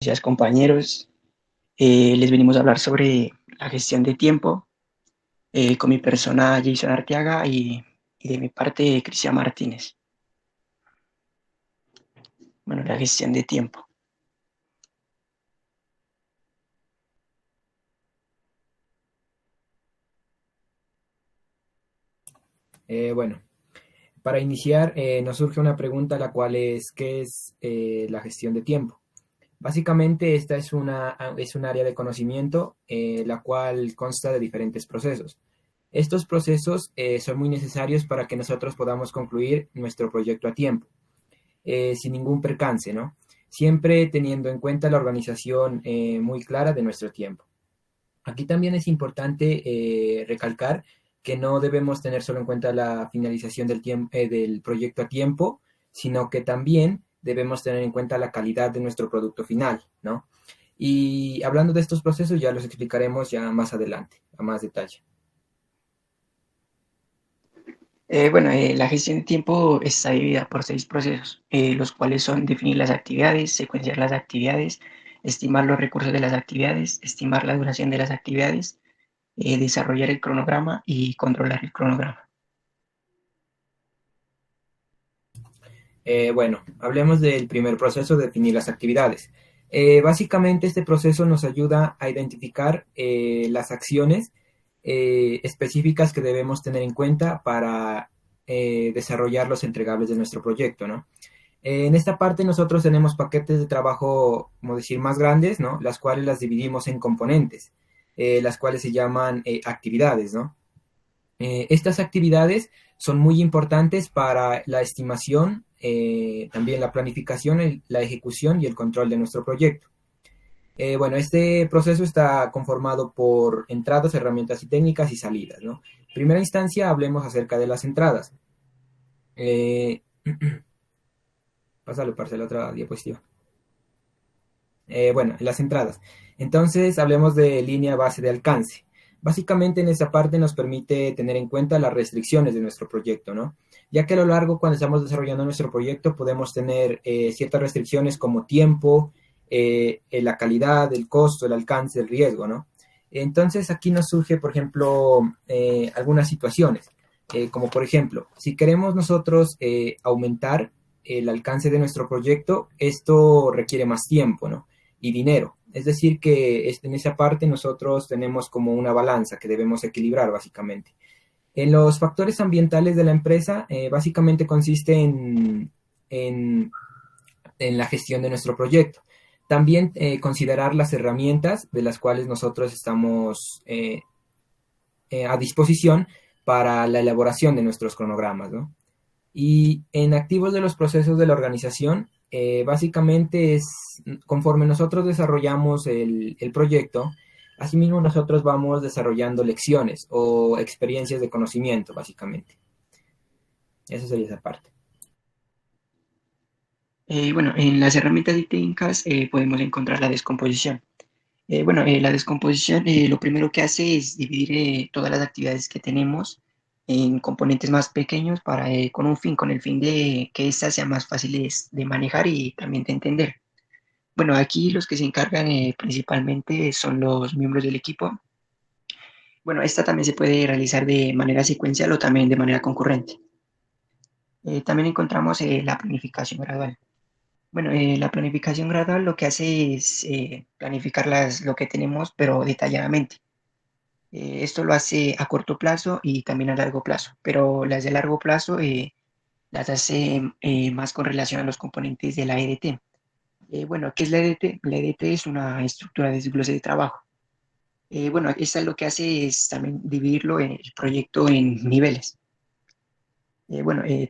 Gracias, compañeros. Les venimos a hablar sobre la gestión de tiempo con mi persona Jason Arteaga y de mi parte Cristian Martínez. Bueno, la gestión de tiempo. Bueno, para iniciar nos surge una pregunta, la cual es, ¿qué es la gestión de tiempo? Básicamente esta es un área de conocimiento la cual consta de diferentes procesos. Estos procesos son muy necesarios para que nosotros podamos concluir nuestro proyecto a tiempo, sin ningún percance, ¿no? Siempre teniendo en cuenta la organización muy clara de nuestro tiempo. Aquí también es importante recalcar que no debemos tener solo en cuenta la finalización del proyecto a tiempo, sino que también debemos tener en cuenta la calidad de nuestro producto final, ¿no? Y hablando de estos procesos ya los explicaremos ya más adelante, a más detalle. La gestión de tiempo está dividida por 6 procesos, los cuales son definir las actividades, secuenciar las actividades, estimar los recursos de las actividades, estimar la duración de las actividades, desarrollar el cronograma y controlar el cronograma. Bueno, hablemos del primer proceso, definir las actividades. Básicamente este proceso nos ayuda a identificar las acciones específicas que debemos tener en cuenta para desarrollar los entregables de nuestro proyecto, ¿no? En esta parte nosotros tenemos paquetes de trabajo, como decir, más grandes, ¿no? Las cuales las dividimos en componentes, las cuales se llaman actividades, ¿no? Estas actividades son muy importantes para la estimación, también la planificación, la ejecución y el control de nuestro proyecto. Bueno, este proceso está conformado por entradas, herramientas y técnicas y salidas, ¿no? En primera instancia, hablemos acerca de las entradas. Eh, Pásalo, para la otra diapositiva. Bueno, las entradas. Entonces, hablemos de línea base de alcance. Básicamente en esa parte nos permite tener en cuenta las restricciones de nuestro proyecto, ¿no? Ya que a lo largo, cuando estamos desarrollando nuestro proyecto, podemos tener ciertas restricciones como tiempo, la calidad, el costo, el alcance, el riesgo, ¿no? Entonces aquí nos surge, por ejemplo, algunas situaciones, como por ejemplo, si queremos nosotros aumentar el alcance de nuestro proyecto, esto requiere más tiempo, ¿no? Y dinero. Es decir, que en esa parte nosotros tenemos como una balanza que debemos equilibrar básicamente. En los factores ambientales de la empresa, básicamente consiste en la gestión de nuestro proyecto. También considerar las herramientas de las cuales nosotros estamos a disposición para la elaboración de nuestros cronogramas, ¿no? Y en activos de los procesos de la organización, básicamente es conforme nosotros desarrollamos el proyecto, asimismo nosotros vamos desarrollando lecciones o experiencias de conocimiento, básicamente. Esa sería esa parte. En las herramientas y técnicas podemos encontrar la descomposición. La descomposición lo primero que hace es dividir todas las actividades que tenemos en componentes más pequeños con el fin de que éstas sean más fáciles de manejar y también de entender. Bueno, aquí los que se encargan principalmente son los miembros del equipo. Bueno, esta también se puede realizar de manera secuencial o también de manera concurrente. También encontramos la planificación gradual. La planificación gradual lo que hace es planificar lo que tenemos, pero detalladamente. Esto lo hace a corto plazo y también a largo plazo, pero las de largo plazo las hace más con relación a los componentes de la EDT. ¿Qué es la EDT? La EDT es una estructura de desglose de trabajo. Esta lo que hace es también dividirlo en el proyecto en niveles.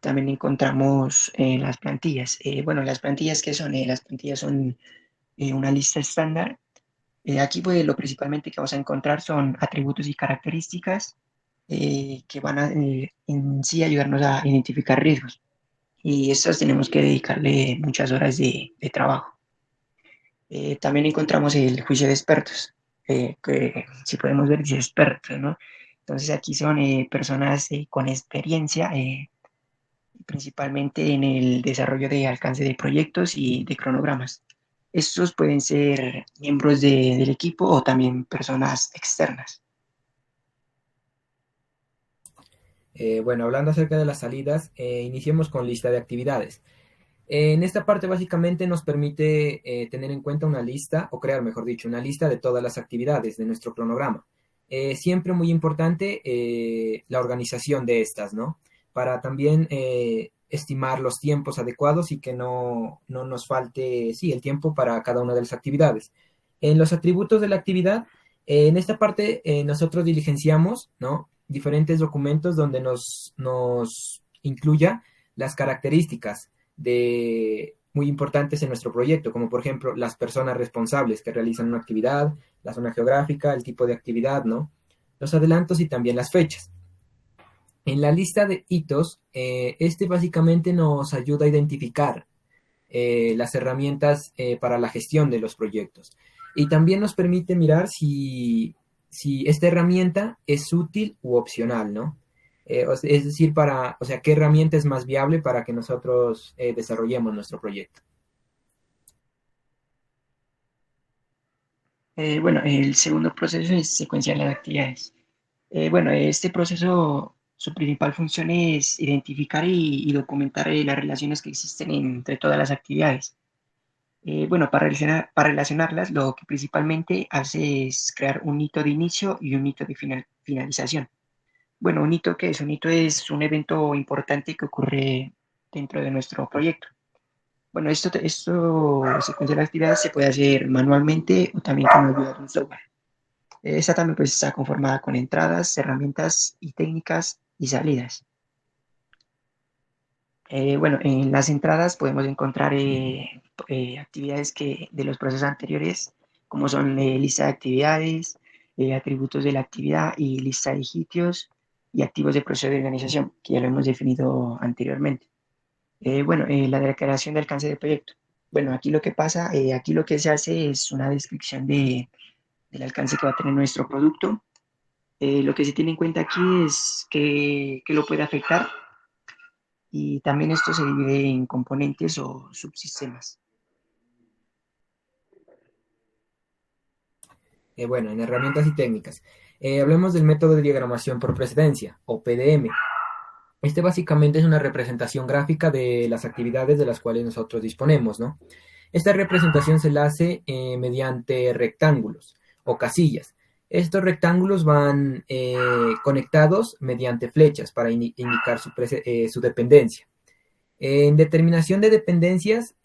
También encontramos las plantillas. Las plantillas, ¿qué son? Las plantillas son una lista estándar. Aquí pues lo principalmente que vamos a encontrar son atributos y características que van a en sí ayudarnos a identificar riesgos. Y estas tenemos que dedicarle muchas horas de trabajo. También encontramos el juicio de expertos, que si podemos ver dice expertos, ¿no? Entonces aquí son personas con experiencia, principalmente en el desarrollo de alcance de proyectos y de cronogramas. Estos pueden ser miembros del equipo o también personas externas. Bueno, hablando acerca de las salidas, iniciemos con lista de actividades. En esta parte básicamente nos permite tener en cuenta una lista, o crear, mejor dicho, una lista de todas las actividades de nuestro cronograma. Siempre muy importante la organización de estas, ¿no? Para también estimar los tiempos adecuados y que no nos falte, sí, el tiempo para cada una de las actividades. En los atributos de la actividad, en esta parte nosotros diligenciamos, ¿no? Diferentes documentos donde nos incluya las características muy importantes en nuestro proyecto, como por ejemplo las personas responsables que realizan una actividad, la zona geográfica, el tipo de actividad, ¿no? Los adelantos y también las fechas. En la lista de hitos, este básicamente nos ayuda a identificar las herramientas para la gestión de los proyectos. Y también nos permite mirar si esta herramienta es útil u opcional, ¿no? Es decir, o sea, qué herramienta es más viable para que nosotros desarrollemos nuestro proyecto. Bueno, el segundo proceso es secuenciar las actividades. Bueno, este proceso, su principal función es identificar y documentar las relaciones que existen entre todas las actividades. Bueno, para relacionarlas, lo que principalmente hace es crear un hito de inicio y un hito de finalización. Bueno, un hito que es un hito es un evento importante que ocurre dentro de nuestro proyecto. Bueno, esto secuencia de actividades se puede hacer manualmente o también con ayuda de un software. Esta también pues está conformada con entradas, herramientas y técnicas y salidas. Bueno, en las entradas podemos encontrar actividades de los procesos anteriores, como son lista de actividades, atributos de la actividad y lista de sitios y activos de proceso de organización, que ya lo hemos definido anteriormente. Bueno, la declaración de alcance del proyecto. Bueno, aquí lo que pasa, aquí lo que se hace es una descripción del alcance que va a tener nuestro producto. Lo que se tiene en cuenta aquí es que lo puede afectar y también esto se divide en componentes o subsistemas. Bueno, en herramientas y técnicas. Hablemos del método de diagramación por precedencia, o PDM. Este básicamente es una representación gráfica de las actividades de las cuales nosotros disponemos, ¿no? Esta representación se la hace mediante rectángulos o casillas. Estos rectángulos van conectados mediante flechas para indicar su dependencia. En determinación de dependencias,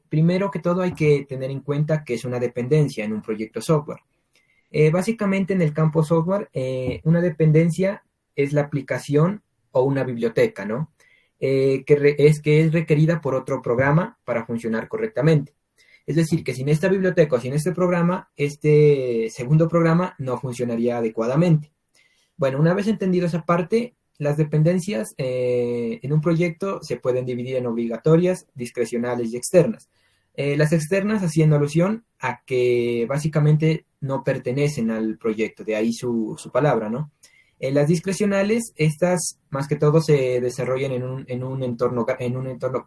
primero que todo hay que tener en cuenta que es una dependencia en un proyecto software. Básicamente en el campo software, una dependencia es la aplicación o una biblioteca, ¿no? Que es requerida por otro programa para funcionar correctamente. Es decir, que sin esta biblioteca o sin este programa, este segundo programa no funcionaría adecuadamente. Bueno, una vez entendido esa parte, las dependencias en un proyecto se pueden dividir en obligatorias, discrecionales y externas. Las externas haciendo alusión a que básicamente no pertenecen al proyecto, de ahí su palabra, ¿no? Las discrecionales, estas más que todo se desarrollan en un entorno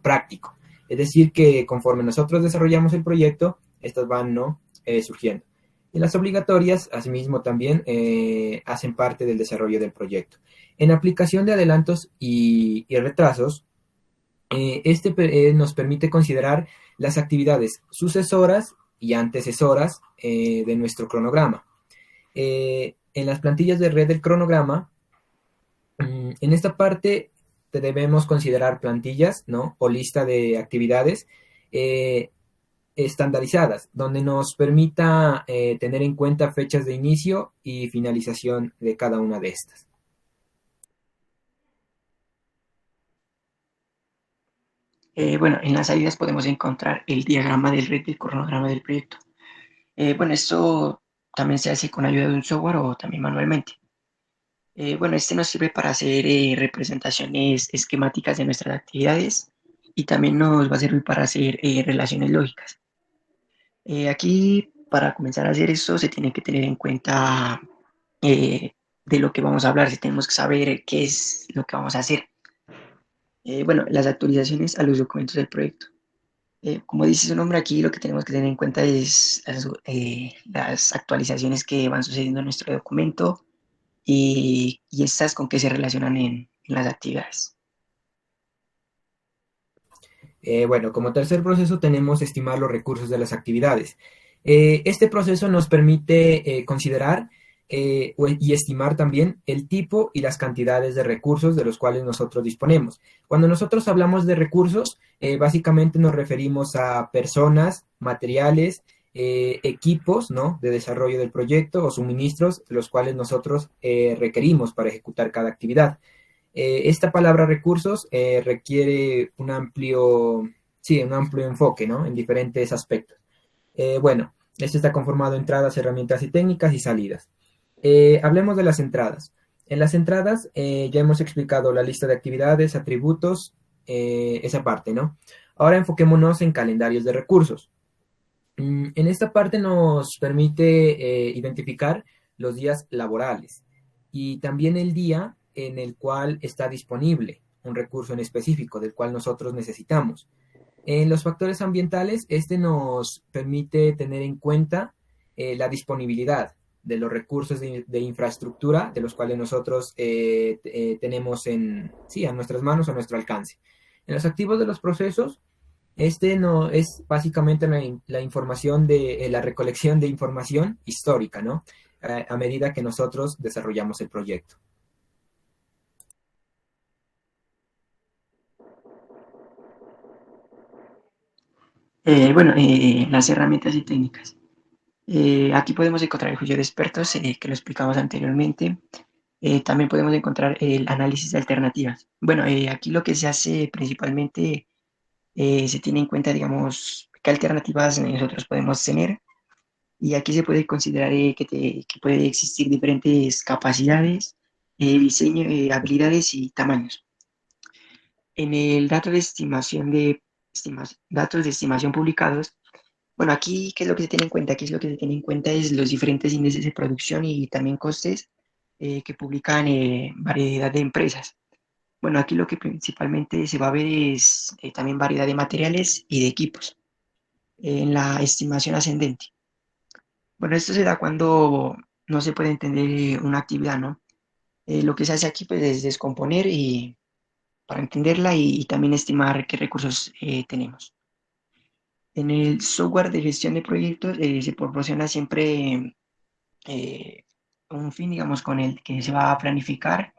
práctico. Es decir, que conforme nosotros desarrollamos el proyecto, estas van, ¿no? Surgiendo. Y las obligatorias, asimismo, también hacen parte del desarrollo del proyecto. En aplicación de adelantos y retrasos, nos permite considerar las actividades sucesoras y antecesoras de nuestro cronograma. En las plantillas de red del cronograma, en esta parte debemos considerar plantillas, ¿no? O lista de actividades estandarizadas, donde nos permita tener en cuenta fechas de inicio y finalización de cada una de estas. Bueno, en las salidas podemos encontrar el diagrama del red del cronograma del proyecto. Bueno, esto también se hace con ayuda de un software o también manualmente. Bueno, este nos sirve para hacer representaciones esquemáticas de nuestras actividades y también nos va a servir para hacer relaciones lógicas. Aquí, para comenzar a hacer esto, se tiene que tener en cuenta de lo que vamos a hablar, si tenemos que saber qué es lo que vamos a hacer. Bueno, las actualizaciones a los documentos del proyecto. Como dice su nombre aquí, lo que tenemos que tener en cuenta es las actualizaciones que van sucediendo en nuestro documento y estas con qué se relacionan en las actividades. Bueno, como tercer proceso tenemos estimar los recursos de las actividades. Este proceso nos permite considerar y estimar también el tipo y las cantidades de recursos de los cuales nosotros disponemos. Cuando nosotros hablamos de recursos, básicamente nos referimos a personas, materiales, equipos, ¿no?, de desarrollo del proyecto o suministros, los cuales nosotros requerimos para ejecutar cada actividad. Esta palabra recursos requiere sí, un amplio enfoque, ¿no?, en diferentes aspectos. Bueno, este está conformado en entradas, herramientas y técnicas y salidas. Hablemos de las entradas. En las entradas ya hemos explicado la lista de actividades, atributos, esa parte, ¿no? Ahora enfoquémonos en calendarios de recursos. En esta parte nos permite identificar los días laborales y también el día en el cual está disponible un recurso en específico del cual nosotros necesitamos. En los factores ambientales, este nos permite tener en cuenta la disponibilidad de los recursos de infraestructura de los cuales nosotros tenemos sí, a nuestras manos, a nuestro alcance. En los activos de los procesos, este no es básicamente la información de la recolección de información histórica, ¿no? A medida que nosotros desarrollamos el proyecto. Las herramientas y técnicas. Aquí podemos encontrar el juicio de expertos, que lo explicamos anteriormente. También podemos encontrar el análisis de alternativas. Aquí lo que se hace principalmente, se tiene en cuenta, digamos, qué alternativas nosotros podemos tener. Y aquí se puede considerar que puede existir diferentes capacidades, diseño, habilidades y tamaños. En el dato de estimación datos de estimación publicados, aquí, ¿qué es lo que se tiene en cuenta? Aquí es lo que se tiene en cuenta es los diferentes índices de producción y también costes que publican variedad de empresas. Aquí lo que principalmente se va a ver es también variedad de materiales y de equipos en la estimación ascendente. Esto se da cuando no se puede entender una actividad, ¿no? Lo que se hace aquí pues es descomponer y para entenderla y también estimar qué recursos tenemos. En el software de gestión de proyectos se proporciona siempre eh, un fin, digamos, con el que se va a planificar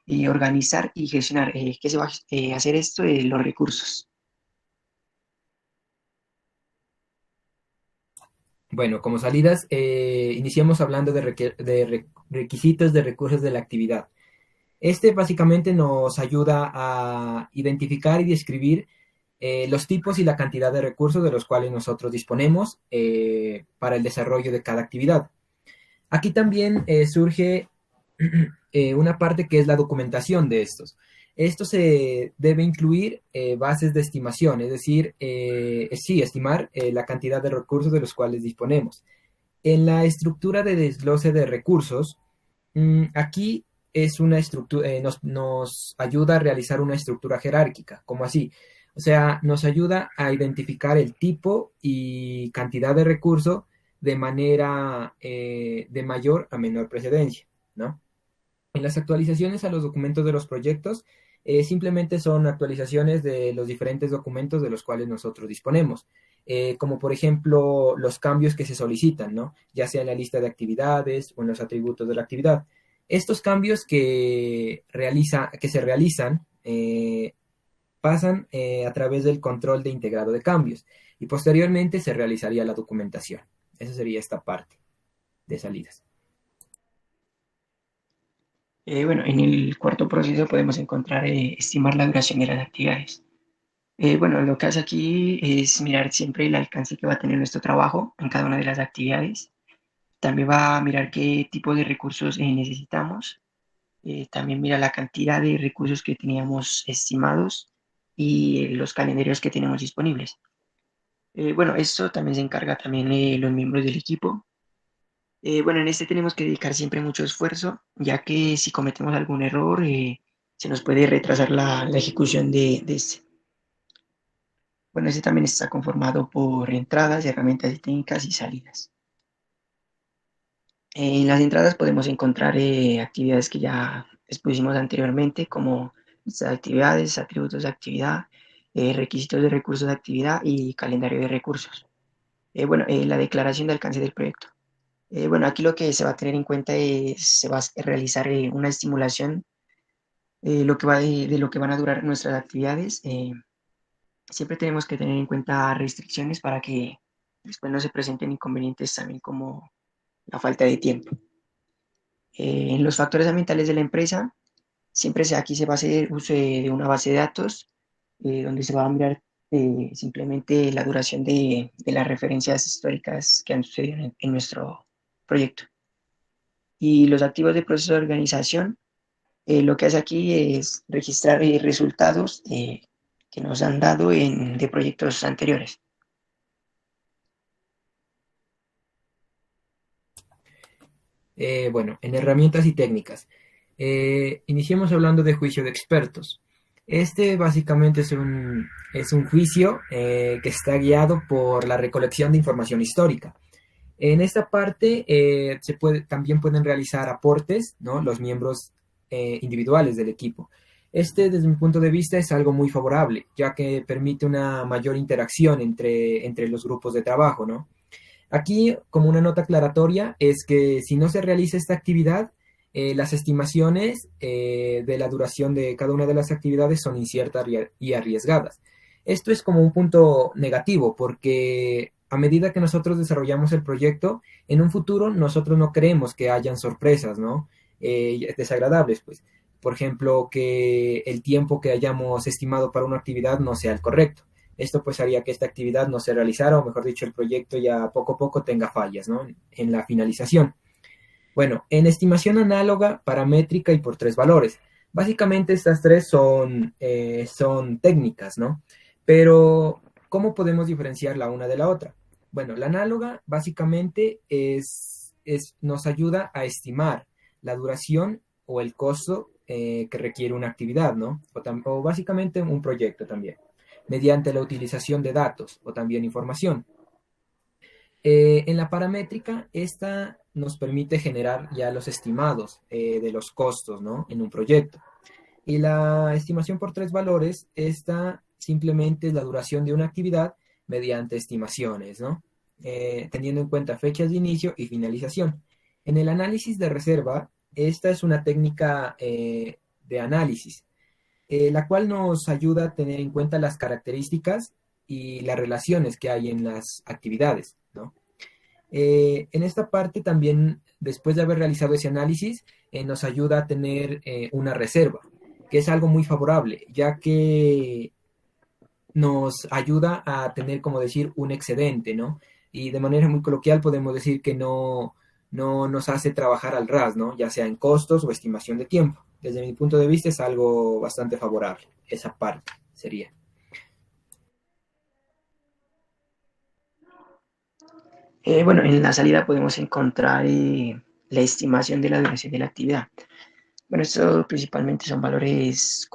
y organizar y gestionar. ¿Qué se va a hacer esto? Los recursos. Bueno, como salidas, iniciamos hablando de requisitos de recursos de la actividad. Este básicamente nos ayuda a identificar y describir los tipos y la cantidad de recursos de los cuales nosotros disponemos para el desarrollo de cada actividad. Aquí también surge una parte que es la documentación de estos. Esto se debe incluir bases de estimación, es decir, sí, estimar la cantidad de recursos de los cuales disponemos. En la estructura de desglose de recursos, aquí es una estructura, nos ayuda a realizar una estructura jerárquica, como así. O sea, nos ayuda a identificar el tipo y cantidad de recurso de manera de mayor a menor precedencia, ¿no? En las actualizaciones a los documentos de los proyectos, simplemente son actualizaciones de los diferentes documentos de los cuales nosotros disponemos, como por ejemplo los cambios que se solicitan, ¿no? Ya sea en la lista de actividades o en los atributos de la actividad. Estos cambios que se realizan pasan a través del control de integrado de cambios y posteriormente se realizaría la documentación. Esa sería esta parte de salidas. En el cuarto proceso podemos encontrar estimar la duración de las actividades. Lo que hace aquí es mirar siempre el alcance que va a tener nuestro trabajo en cada una de las actividades. También va a mirar qué tipo de recursos necesitamos. También mira la cantidad de recursos que teníamos estimados y los calendarios que tenemos disponibles. Esto también se encarga también los miembros del equipo. En este tenemos que dedicar siempre mucho esfuerzo, ya que si cometemos algún error, se nos puede retrasar la ejecución de este. Bueno, ese también está conformado por entradas, herramientas y técnicas y salidas. En las entradas podemos encontrar actividades que ya expusimos anteriormente, como estas actividades, atributos de actividad, requisitos de recursos de actividad y calendario de recursos. La declaración de alcance del proyecto. Bueno, aquí lo que se va a tener en cuenta es, se va a realizar una estimulación de lo que van a durar nuestras actividades. Siempre tenemos que tener en cuenta restricciones para que después no se presenten inconvenientes también como la falta de tiempo. En los factores ambientales de la empresa, aquí se va a hacer uso de una base de datos donde se va a mirar simplemente la duración de las referencias históricas que han sucedido en nuestro proyecto. Y los activos de proceso de organización, lo que hace aquí es registrar resultados que nos han dado de proyectos anteriores. Bueno, en herramientas y técnicas. Iniciemos hablando de juicio de expertos. Este básicamente es un juicio que está guiado por la recolección de información histórica. En esta parte también pueden realizar aportes, ¿no? Los miembros individuales del equipo. Este, desde mi punto de vista, es algo muy favorable, ya que permite una mayor interacción entre los grupos de trabajo, ¿no? Aquí, como una nota aclaratoria, es que si no se realiza esta actividad, las estimaciones de la duración de cada una de las actividades son inciertas y arriesgadas. Esto es como un punto negativo, porque a medida que nosotros desarrollamos el proyecto, en un futuro nosotros no creemos que hayan sorpresas, ¿no? Desagradables, pues. Por ejemplo, que el tiempo que hayamos estimado para una actividad no sea el correcto. Esto pues haría que esta actividad no se realizara, o mejor dicho, el proyecto ya poco a poco tenga fallas, ¿no? En la finalización. Bueno, en estimación análoga, paramétrica y por tres valores. Básicamente estas tres son técnicas, ¿no? Pero, ¿cómo podemos diferenciar la una de la otra? Bueno, la análoga básicamente nos ayuda a estimar la duración o el costo que requiere una actividad, ¿no? O básicamente un proyecto también, mediante la utilización de datos o también información. En la paramétrica, esta nos permite generar ya los estimados de los costos, ¿no? En un proyecto. Y la estimación por tres valores, esta simplemente es la duración de una actividad mediante estimaciones, ¿no? Teniendo en cuenta fechas de inicio y finalización. En el análisis de reserva, esta es una técnica de análisis, la cual nos ayuda a tener en cuenta las características y las relaciones que hay en las actividades, ¿no? En esta parte también, después de haber realizado ese análisis, nos ayuda a tener una reserva, que es algo muy favorable, ya que nos ayuda a tener, como decir, un excedente, ¿no? Y de manera muy coloquial podemos decir que no nos hace trabajar al ras, ¿no? Ya sea en costos o estimación de tiempo. Desde mi punto de vista es algo bastante favorable, esa parte sería. En la salida podemos encontrar la estimación de la duración de la actividad. Bueno, esto principalmente son valores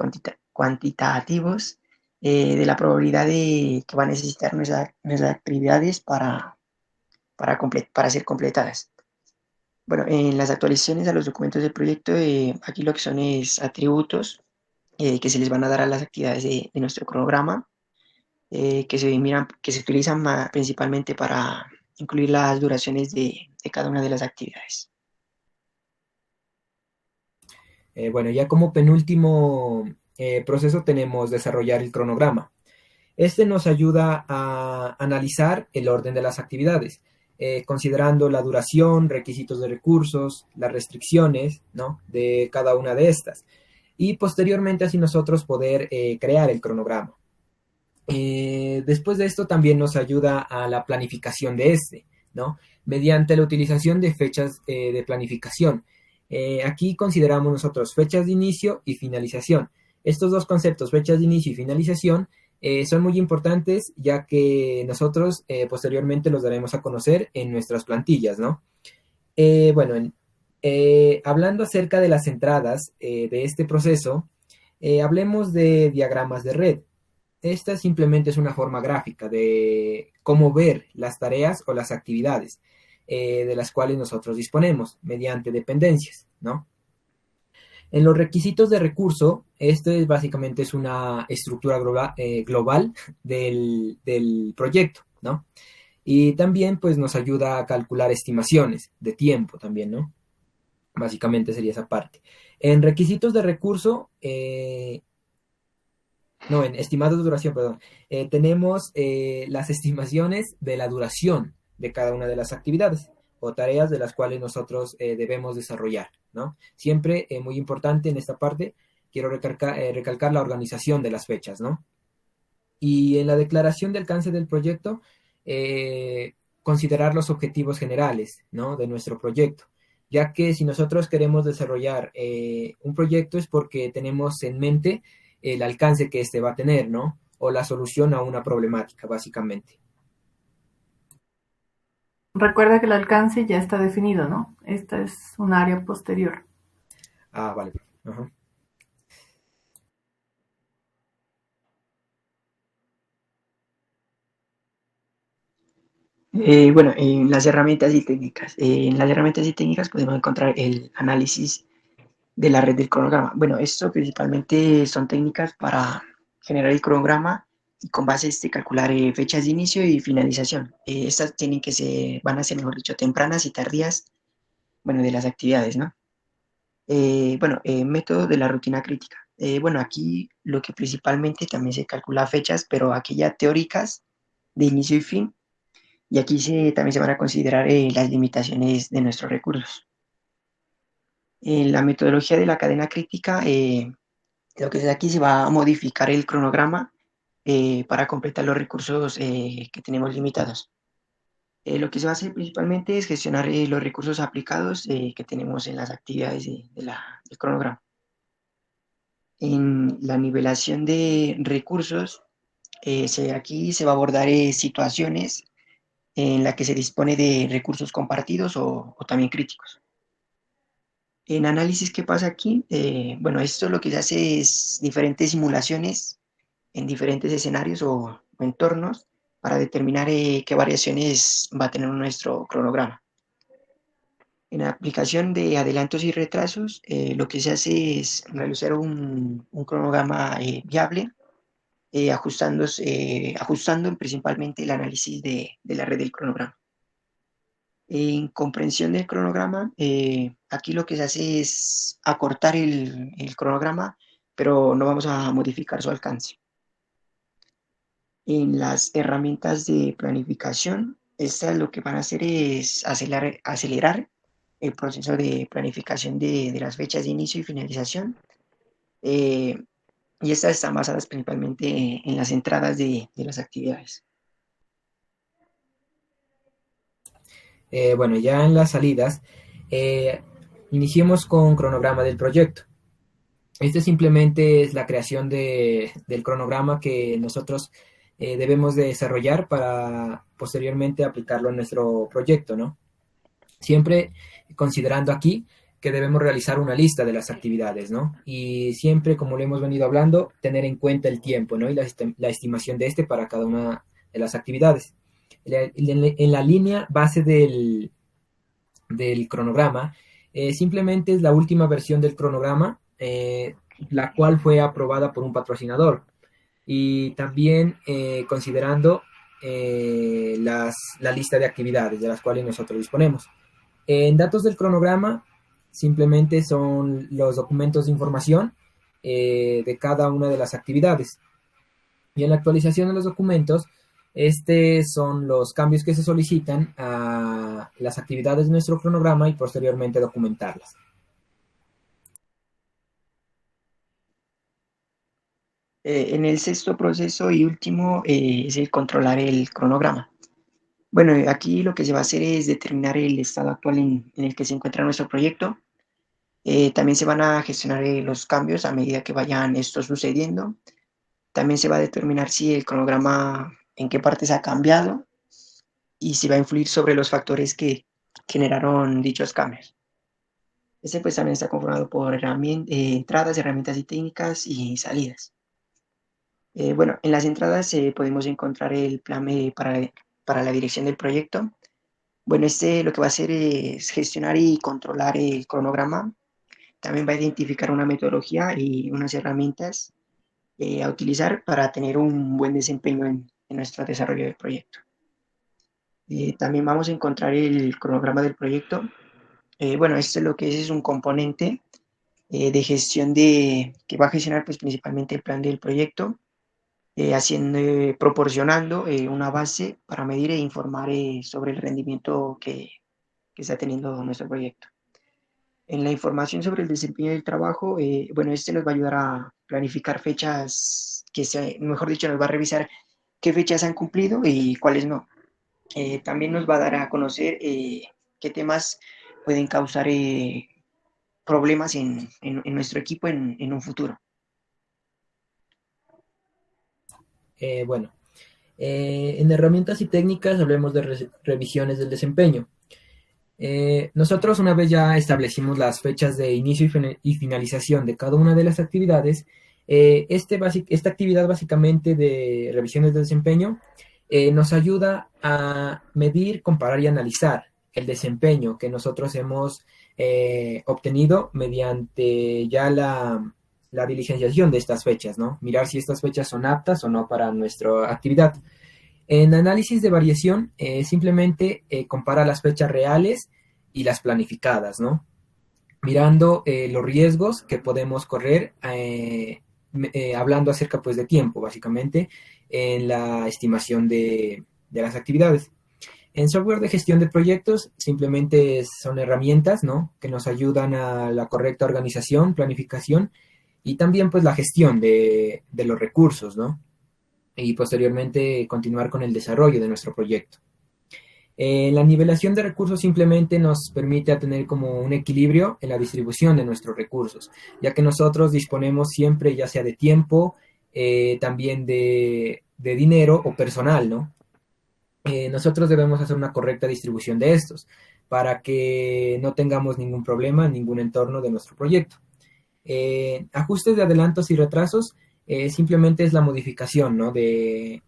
cuantitativos de la probabilidad de que va a necesitar nuestras actividades para ser completadas. Bueno, en las actualizaciones a los documentos del proyecto, aquí lo que son es atributos que se les van a dar a las actividades de nuestro cronograma, que se utilizan principalmente para incluir las duraciones de cada una de las actividades. Bueno, ya como penúltimo proceso tenemos desarrollar el cronograma. Este nos ayuda a analizar el orden de las actividades, considerando la duración, requisitos de recursos, las restricciones, ¿no? De cada una de estas. Y posteriormente así nosotros poder crear el cronograma. Después de esto también nos ayuda a la planificación de este, ¿no? Mediante la utilización de fechas de planificación. Aquí consideramos nosotros fechas de inicio y finalización. Estos dos conceptos, fechas de inicio y finalización, son muy importantes ya que nosotros posteriormente los daremos a conocer en nuestras plantillas, ¿no? Bueno, hablando acerca de las entradas de este proceso, hablemos de diagramas de red. esta simplemente es una forma gráfica de cómo ver las tareas o las actividades de las cuales nosotros disponemos mediante dependencias, ¿no? En los requisitos de recurso, básicamente es una estructura global del proyecto, ¿no? Y también pues nos ayuda a calcular estimaciones de tiempo también, ¿no? Básicamente sería esa parte. En requisitos de recurso, no, en estimados de duración, perdón, tenemos las estimaciones de la duración de cada una de las actividades o tareas de las cuales nosotros debemos desarrollar, ¿no? Siempre, muy importante en esta parte, quiero recalcar la organización de las fechas, ¿no? Y en la declaración de alcance del proyecto, considerar los objetivos generales, ¿no? De nuestro proyecto, ya que si nosotros queremos desarrollar un proyecto es porque tenemos en mente el alcance que éste va a tener, ¿no? O la solución a una problemática, básicamente. Recuerda que el alcance ya está definido, ¿no? Esta es un área posterior. Ah, vale. Ajá. Bueno, en las herramientas y técnicas. En las herramientas y técnicas podemos encontrar el análisis de la red del cronograma. Bueno, esto principalmente son técnicas para generar el cronograma y con base a este calcular fechas de inicio y finalización. Estas van a ser, mejor dicho, tempranas y tardías, bueno, de las actividades, ¿no? Bueno, método de la rutina crítica. Bueno, aquí lo que principalmente también se calcula fechas, pero aquí ya teóricas de inicio y fin, y aquí también se van a considerar las limitaciones de nuestros recursos. En la metodología de la cadena crítica, lo que se aquí se va a modificar el cronograma para completar los recursos que tenemos limitados. Lo que se va a hacer principalmente es gestionar los recursos aplicados que tenemos en las actividades del cronograma. En la nivelación de recursos, aquí se va a abordar situaciones en las que se dispone de recursos compartidos o también críticos. En análisis, ¿qué pasa aquí? Bueno, esto lo que se hace es diferentes simulaciones en diferentes escenarios o entornos para determinar qué variaciones va a tener nuestro cronograma. En la aplicación de adelantos y retrasos, lo que se hace es realizar un cronograma viable, ajustando principalmente el análisis de la red del cronograma. En comprensión del cronograma, aquí lo que se hace es acortar el cronograma, pero no vamos a modificar su alcance. En las herramientas de planificación, estas lo que van a hacer es acelerar el proceso de planificación de las fechas de inicio y finalización. eh, y estas están basadas principalmente en las entradas de las actividades. Bueno, ya en las salidas, iniciemos con cronograma del proyecto. Este simplemente es la creación del cronograma que nosotros debemos de desarrollar para posteriormente aplicarlo en nuestro proyecto, ¿no? Siempre considerando aquí que debemos realizar una lista de las actividades, ¿no? Y siempre, como lo hemos venido hablando, tener en cuenta el tiempo, ¿no? Y la estimación de este para cada una de las actividades. En la línea base del cronograma, simplemente es la última versión del cronograma, la cual fue aprobada por un patrocinador. Y también considerando la lista de actividades de las cuales nosotros disponemos. En datos del cronograma, simplemente son los documentos de información de cada una de las actividades. Y en la actualización de los documentos, son los cambios que se solicitan a las actividades de nuestro cronograma y posteriormente documentarlas. En el sexto proceso y último es el controlar el cronograma. Bueno, aquí lo que se va a hacer es determinar el estado actual en el que se encuentra nuestro proyecto. También se van a gestionar los cambios a medida que vayan estos sucediendo. También se va a determinar si el cronograma en qué partes ha cambiado y si va a influir sobre los factores que generaron dichos cambios. Este pues también está conformado por entradas, herramientas y técnicas y salidas. Bueno, en las entradas podemos encontrar el plan para la dirección del proyecto. Bueno, este lo que va a hacer es gestionar y controlar el cronograma. También va a identificar una metodología y unas herramientas a utilizar para tener un buen desempeño en nuestro desarrollo del proyecto. También vamos a encontrar el cronograma del proyecto. Bueno, esto es lo que es un componente de gestión que va a gestionar pues, principalmente el plan del proyecto, proporcionando una base para medir e informar sobre el rendimiento que está teniendo nuestro proyecto. En la información sobre el desempeño del trabajo, bueno, este nos va a ayudar a planificar fechas mejor dicho, nos va a revisar qué fechas han cumplido y cuáles no. También nos va a dar a conocer qué temas pueden causar problemas en nuestro equipo en un futuro. Bueno, en herramientas y técnicas hablemos de revisiones del desempeño. Nosotros una vez ya establecimos las fechas de inicio y finalización de cada una de las actividades, esta actividad básicamente de revisiones de desempeño nos ayuda a medir, comparar y analizar el desempeño que nosotros hemos obtenido mediante ya la diligenciación de estas fechas, ¿no? Mirar si estas fechas son aptas o no para nuestra actividad. En análisis de variación, simplemente compara las fechas reales y las planificadas, ¿no? Mirando los riesgos que podemos correr, hablando acerca pues de tiempo, básicamente, en la estimación de las actividades. En software de gestión de proyectos, simplemente son herramientas, ¿no? Que nos ayudan a la correcta organización, planificación y también pues la gestión de los recursos, ¿no? Y posteriormente continuar con el desarrollo de nuestro proyecto. La nivelación de recursos simplemente nos permite tener como un equilibrio en la distribución de nuestros recursos, ya que nosotros disponemos siempre ya sea de tiempo, también de dinero o personal, ¿no? Nosotros debemos hacer una correcta distribución de estos para que no tengamos ningún problema en ningún entorno de nuestro proyecto. Ajustes de adelantos y retrasos simplemente es la modificación, ¿no? de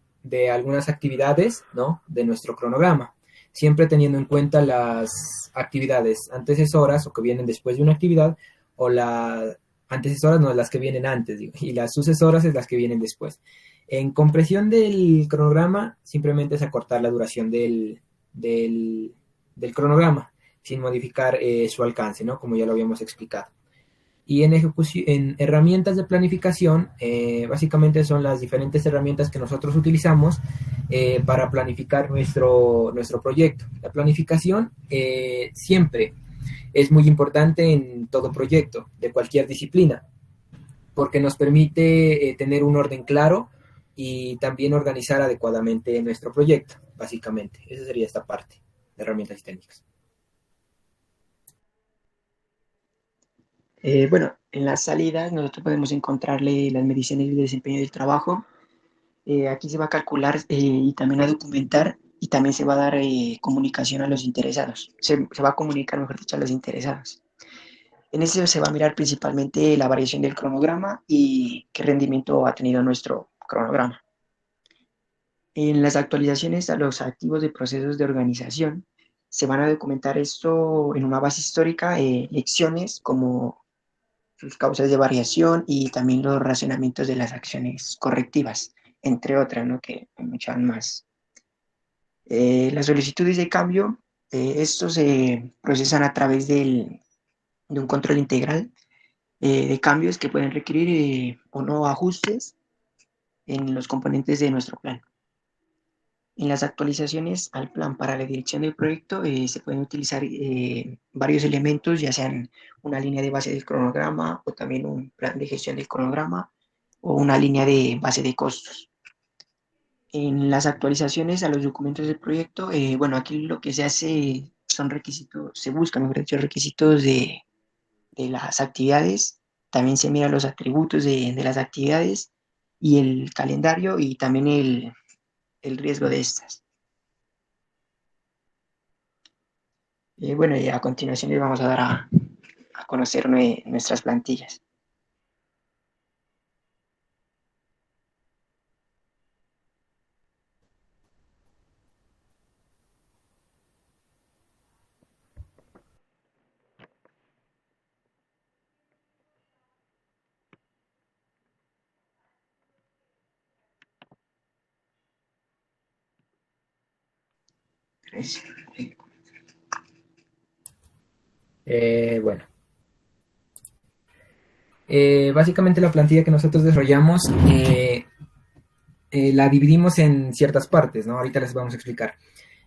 algunas actividades, ¿no? De nuestro cronograma, siempre teniendo en cuenta las actividades antecesoras o que vienen después de una actividad, o las antecesoras no, las que vienen antes, digo, y las sucesoras es las que vienen después. En compresión del cronograma, simplemente es acortar la duración del cronograma, sin modificar su alcance, ¿no? Como ya lo habíamos explicado. Y en herramientas de planificación, básicamente son las diferentes herramientas que nosotros utilizamos para planificar nuestro proyecto. La planificación siempre es muy importante en todo proyecto, de cualquier disciplina, porque nos permite tener un orden claro y también organizar adecuadamente nuestro proyecto, básicamente. Esa sería esta parte de herramientas y técnicas. Bueno, en las salidas nosotros podemos encontrarle las mediciones de desempeño del trabajo. Aquí se va a calcular y también a documentar y también se va a dar comunicación a los interesados. Se va a comunicar, mejor dicho, a los interesados. En eso se va a mirar principalmente la variación del cronograma y qué rendimiento ha tenido nuestro cronograma. En las actualizaciones a los activos de procesos de organización se van a documentar esto en una base histórica, lecciones como sus causas de variación y también los razonamientos de las acciones correctivas, entre otras, ¿no? Que hay muchas más. Las solicitudes de cambio, estos se procesan a través de un control integral de cambios que pueden requerir o no ajustes en los componentes de nuestro plan. En las actualizaciones al plan para la dirección del proyecto se pueden utilizar varios elementos, ya sean una línea de base del cronograma o también un plan de gestión del cronograma o una línea de base de costos. En las actualizaciones a los documentos del proyecto, bueno, aquí lo que se hace son requisitos, se buscan, mejor dicho, requisitos de las actividades, también se miran los atributos de las actividades y el calendario y también el riesgo de estas. Bueno, y a continuación les vamos a dar a conocer nuestras plantillas. Bueno, básicamente la plantilla que nosotros desarrollamos la dividimos en ciertas partes, ¿no? Ahorita les vamos a explicar.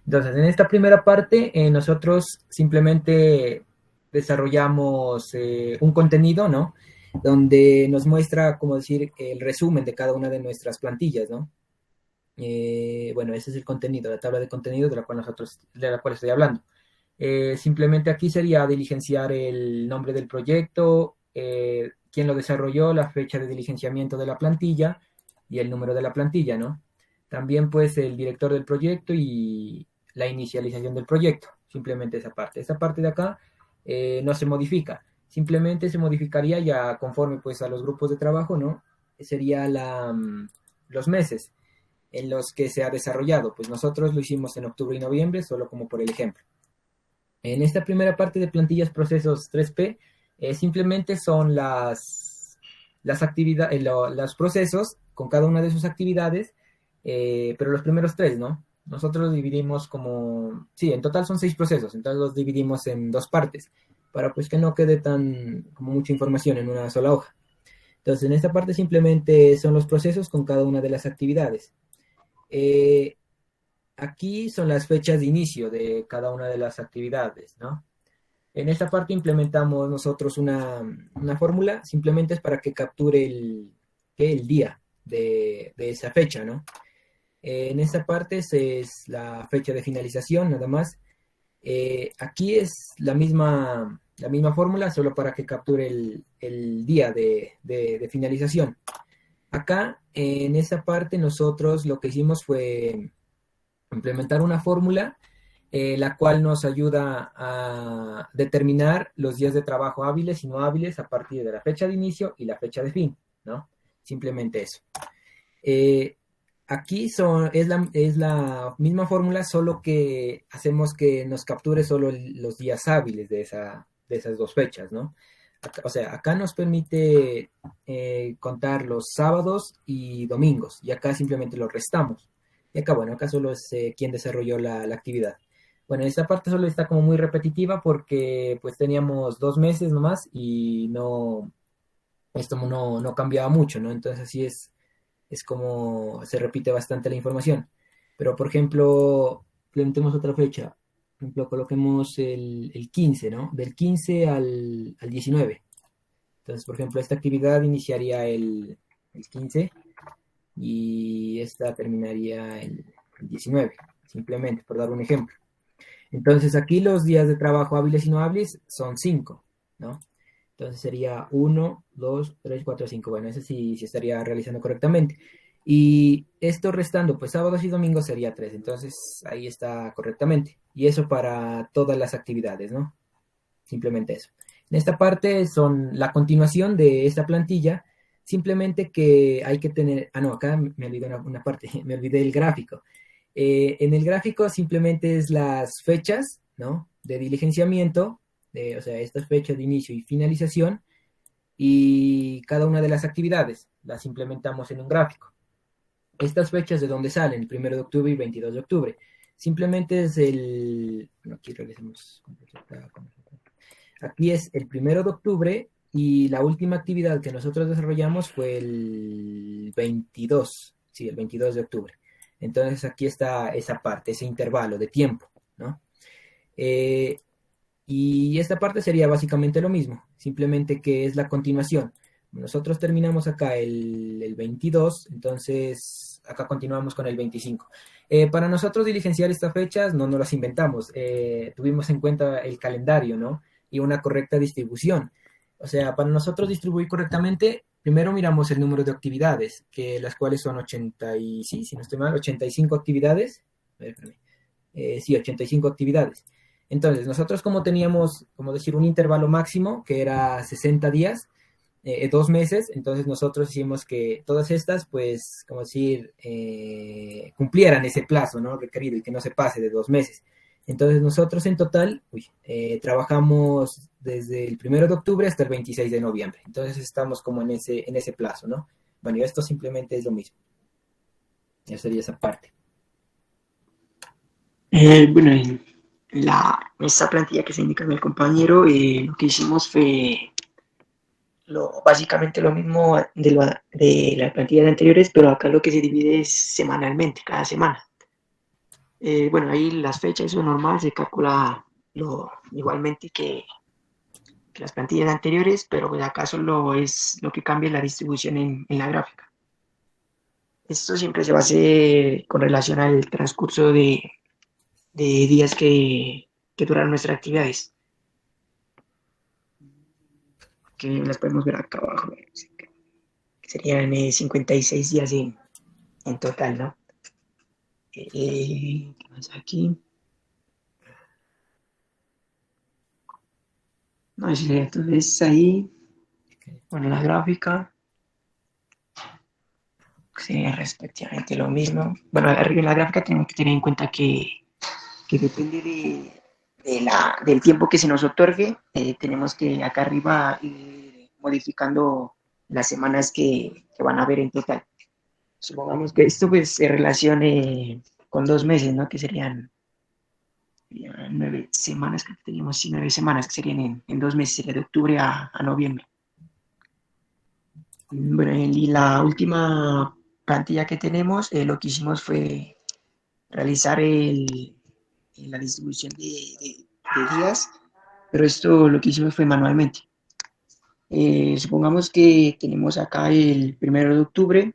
Entonces, en esta primera parte, nosotros simplemente desarrollamos un contenido, ¿no? Donde nos muestra, como decir, el resumen de cada una de nuestras plantillas, ¿no? Bueno, ese es el contenido, la tabla de contenido de la cual estoy hablando. Simplemente aquí sería diligenciar el nombre del proyecto, quién lo desarrolló, la fecha de diligenciamiento de la plantilla y el número de la plantilla, ¿no? También pues el director del proyecto y la inicialización del proyecto, simplemente esa parte. Esa parte de acá no se modifica, simplemente se modificaría ya conforme pues a los grupos de trabajo, ¿no? Sería los meses en los que se ha desarrollado, pues nosotros lo hicimos en octubre y noviembre, solo como por el ejemplo. En esta primera parte de plantillas procesos 3P, simplemente son las actividades, los procesos con cada una de sus actividades, pero los primeros tres, ¿no? Nosotros los dividimos como, sí, en total son 6 procesos, entonces los dividimos en 2 partes, para pues que no quede como mucha información en una sola hoja. Entonces, en esta parte simplemente son los procesos con cada una de las actividades. Aquí son las fechas de inicio de cada una de las actividades, ¿no? En esta parte implementamos nosotros una fórmula, simplemente es para que capture el día de esa fecha, ¿no? En esta parte es la fecha de finalización, nada más. Aquí es la misma fórmula, solo para que capture el día de finalización. Acá, en esta parte, nosotros lo que hicimos fue implementar una fórmula la cual nos ayuda a determinar los días de trabajo hábiles y no hábiles a partir de la fecha de inicio y la fecha de fin, ¿no? Simplemente eso. Aquí es la misma fórmula, solo que hacemos que nos capture solo los días hábiles de esas dos fechas, ¿no? O sea, acá nos permite contar los sábados y domingos, y acá simplemente los restamos. Y acá, bueno, acá solo es quien desarrolló la actividad. Bueno, esta parte solo está como muy repetitiva porque pues teníamos 2 meses nomás y esto no cambiaba mucho, ¿no? Entonces así es como se repite bastante la información. Pero, por ejemplo, implementemos otra fecha. Por ejemplo, coloquemos el 15, ¿no? Del 15 al 19. Entonces, por ejemplo, esta actividad iniciaría el 15 y esta terminaría el 19, simplemente, por dar un ejemplo. Entonces, aquí los días de trabajo hábiles y no hábiles son 5, ¿no? Entonces sería 1, 2, 3, 4, 5. Bueno, ese sí estaría realizando correctamente. Y esto restando, pues sábados y domingos sería 3. Entonces ahí está correctamente. Y eso para todas las actividades, ¿no? Simplemente eso. En esta parte son la continuación de esta plantilla. Simplemente que hay que tener... Ah, no, acá me olvidé una parte. Me olvidé el gráfico. En el gráfico simplemente es las fechas, ¿no? De diligenciamiento, o sea, estas fechas de inicio y finalización, y cada una de las actividades las implementamos en un gráfico. Estas fechas de dónde salen, el 1 de octubre y 22 de octubre. Simplemente es bueno, aquí realizamos... Aquí es el 1 de octubre y la última actividad que nosotros desarrollamos fue el 22, sí, el 22 de octubre. Entonces aquí está esa parte, ese intervalo de tiempo, ¿no? Y esta parte sería básicamente lo mismo, simplemente que es la continuación. Nosotros terminamos acá el 22, entonces acá continuamos con el 25. Para nosotros diligenciar estas fechas no nos las inventamos, tuvimos en cuenta el calendario, ¿no? Y una correcta distribución. O sea, para nosotros distribuir correctamente, primero miramos el número de actividades, que las cuales son 85 actividades. Sí, 85 actividades. Entonces, nosotros como teníamos, como decir, un intervalo máximo, que era 60 días, 2 meses, entonces nosotros hicimos que todas estas, pues, como decir, cumplieran ese plazo, ¿no? Requerido y que no se pase de 2 meses. Entonces nosotros en total trabajamos desde el 1 de octubre hasta el 26 de noviembre. Entonces estamos como en ese plazo, ¿no? Bueno, y esto simplemente es lo mismo. Ya sería esa parte. Bueno, esta plantilla que se indica en el compañero, lo que hicimos fue básicamente lo mismo de las plantillas anteriores, pero acá lo que se divide es semanalmente, cada semana. Bueno, ahí las fechas, eso normal, se calcula igualmente que las plantillas anteriores, pero pues acá solo es lo que cambia la distribución en la gráfica. Esto siempre se va a hacer con relación al transcurso de días que duran nuestras actividades, que las podemos ver acá abajo, que serían 56 días en total, ¿no? ¿Qué más aquí? No, sí, entonces ahí, bueno, la gráfica sería respectivamente lo mismo. Bueno, arriba en la gráfica tenemos que tener en cuenta que depende del tiempo que se nos otorgue, tenemos que acá arriba ir modificando las semanas que van a haber en total. Supongamos que esto pues se relacione con 2 meses, ¿no? Que serían 9 semanas, que teníamos, sí, 9 semanas, que serían en 2 meses, sería de octubre a noviembre. Bueno, y la última plantilla que tenemos, lo que hicimos fue realizar la distribución de días, pero esto lo que hicimos fue manualmente. Supongamos que tenemos acá el 1 de octubre.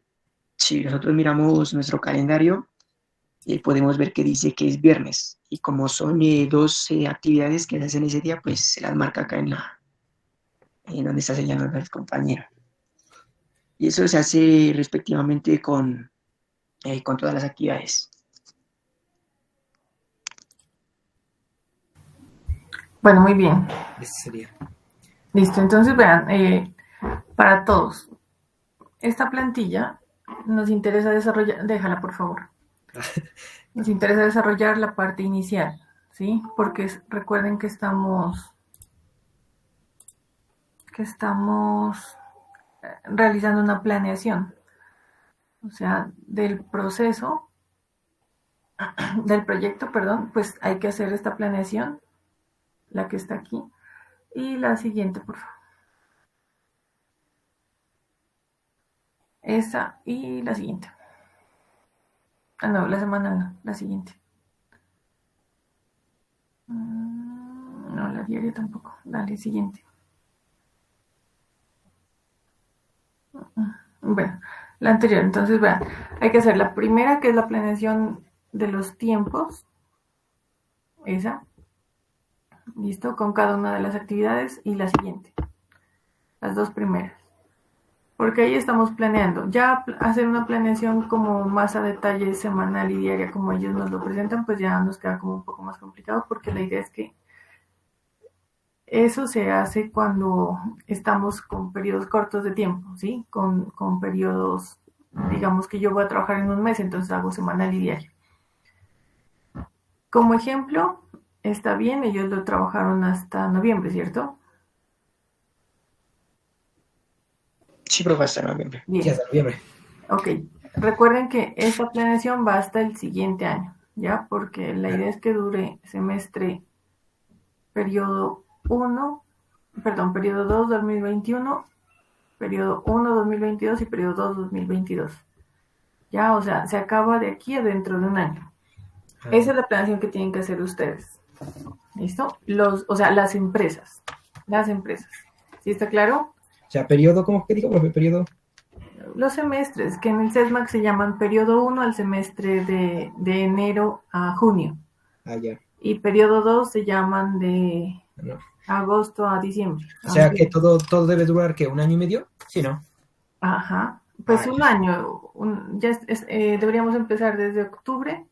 Si nosotros miramos nuestro calendario, podemos ver que dice que es viernes, y como son dos actividades que se hacen ese día, pues se las marca acá en donde está señalando el compañero. Y eso se hace respectivamente con todas las actividades. Bueno, muy bien. Eso sería. Listo, entonces vean, para todos, esta plantilla nos interesa desarrollar, déjala por favor, nos interesa desarrollar la parte inicial, ¿sí? Porque recuerden que estamos realizando una planeación, o sea, del proceso, del proyecto, perdón, pues hay que hacer esta planeación, la que está aquí, y la siguiente, por favor. Esa y la siguiente. Ah, no, la semana no, la siguiente. No, la diaria tampoco. Dale, siguiente. Bueno, la anterior. Entonces, vean, hay que hacer la primera, que es la planeación de los tiempos. Esa. Listo, con cada una de las actividades. Y la siguiente. Las dos primeras. Porque ahí estamos planeando. Ya hacer una planeación como más a detalle semanal y diaria, como ellos nos lo presentan, pues ya nos queda como un poco más complicado, porque la idea es que eso se hace cuando estamos con periodos cortos de tiempo, ¿sí? Con periodos, digamos que yo voy a trabajar en un mes, entonces hago semanal y diario. Como ejemplo, está bien, ellos lo trabajaron hasta noviembre, ¿cierto? Sí, profe, hasta noviembre. Sí, Bien, hasta noviembre. ok. Recuerden que esta planeación va hasta el siguiente año, ¿ya? Porque la idea es que dure semestre, periodo 1, perdón, periodo 2, 2021, periodo 1, 2022 y periodo 2, 2022. Ya, o sea, se acaba de aquí a dentro de un año. Esa es la planeación que tienen que hacer ustedes. ¿Listo? O sea, las empresas. Las empresas. ¿Sí está claro? O sea, periodo, ¿cómo que digo, profe? Periodo. Los semestres, que en el CESMAC se llaman periodo 1 al semestre de enero a junio. Ah, ya. Y periodo 2 se llaman de No. agosto a diciembre. O sea, que todo debe durar, ¿qué? ¿1 año y medio? Sí, ¿no? Ajá. Pues Ah, un ya. año. Deberíamos empezar desde octubre.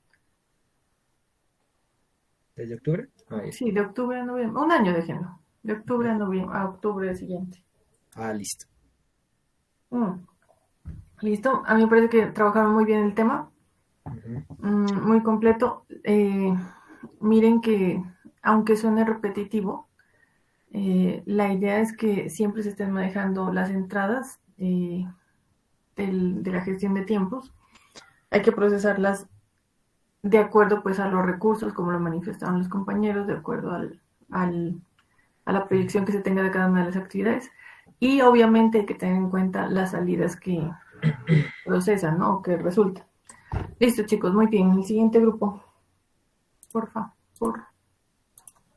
¿Desde octubre? Ah, ya. Sí, de octubre a noviembre. Un año, déjenlo. De octubre a noviembre, a octubre siguiente. Ah, listo. Listo. A mí me parece que trabajaron muy bien el tema. Muy completo. Miren que, aunque suene repetitivo, la idea es que siempre se estén manejando las entradas de la gestión de tiempos. Hay que procesarlas de acuerdo pues a los recursos, como lo manifestaron los compañeros, de acuerdo al, a la proyección que se tenga de cada una de las actividades. Y obviamente hay que tener en cuenta las salidas que procesan, ¿no? O que resultan. Listo, chicos, muy bien. El siguiente grupo, porfa, por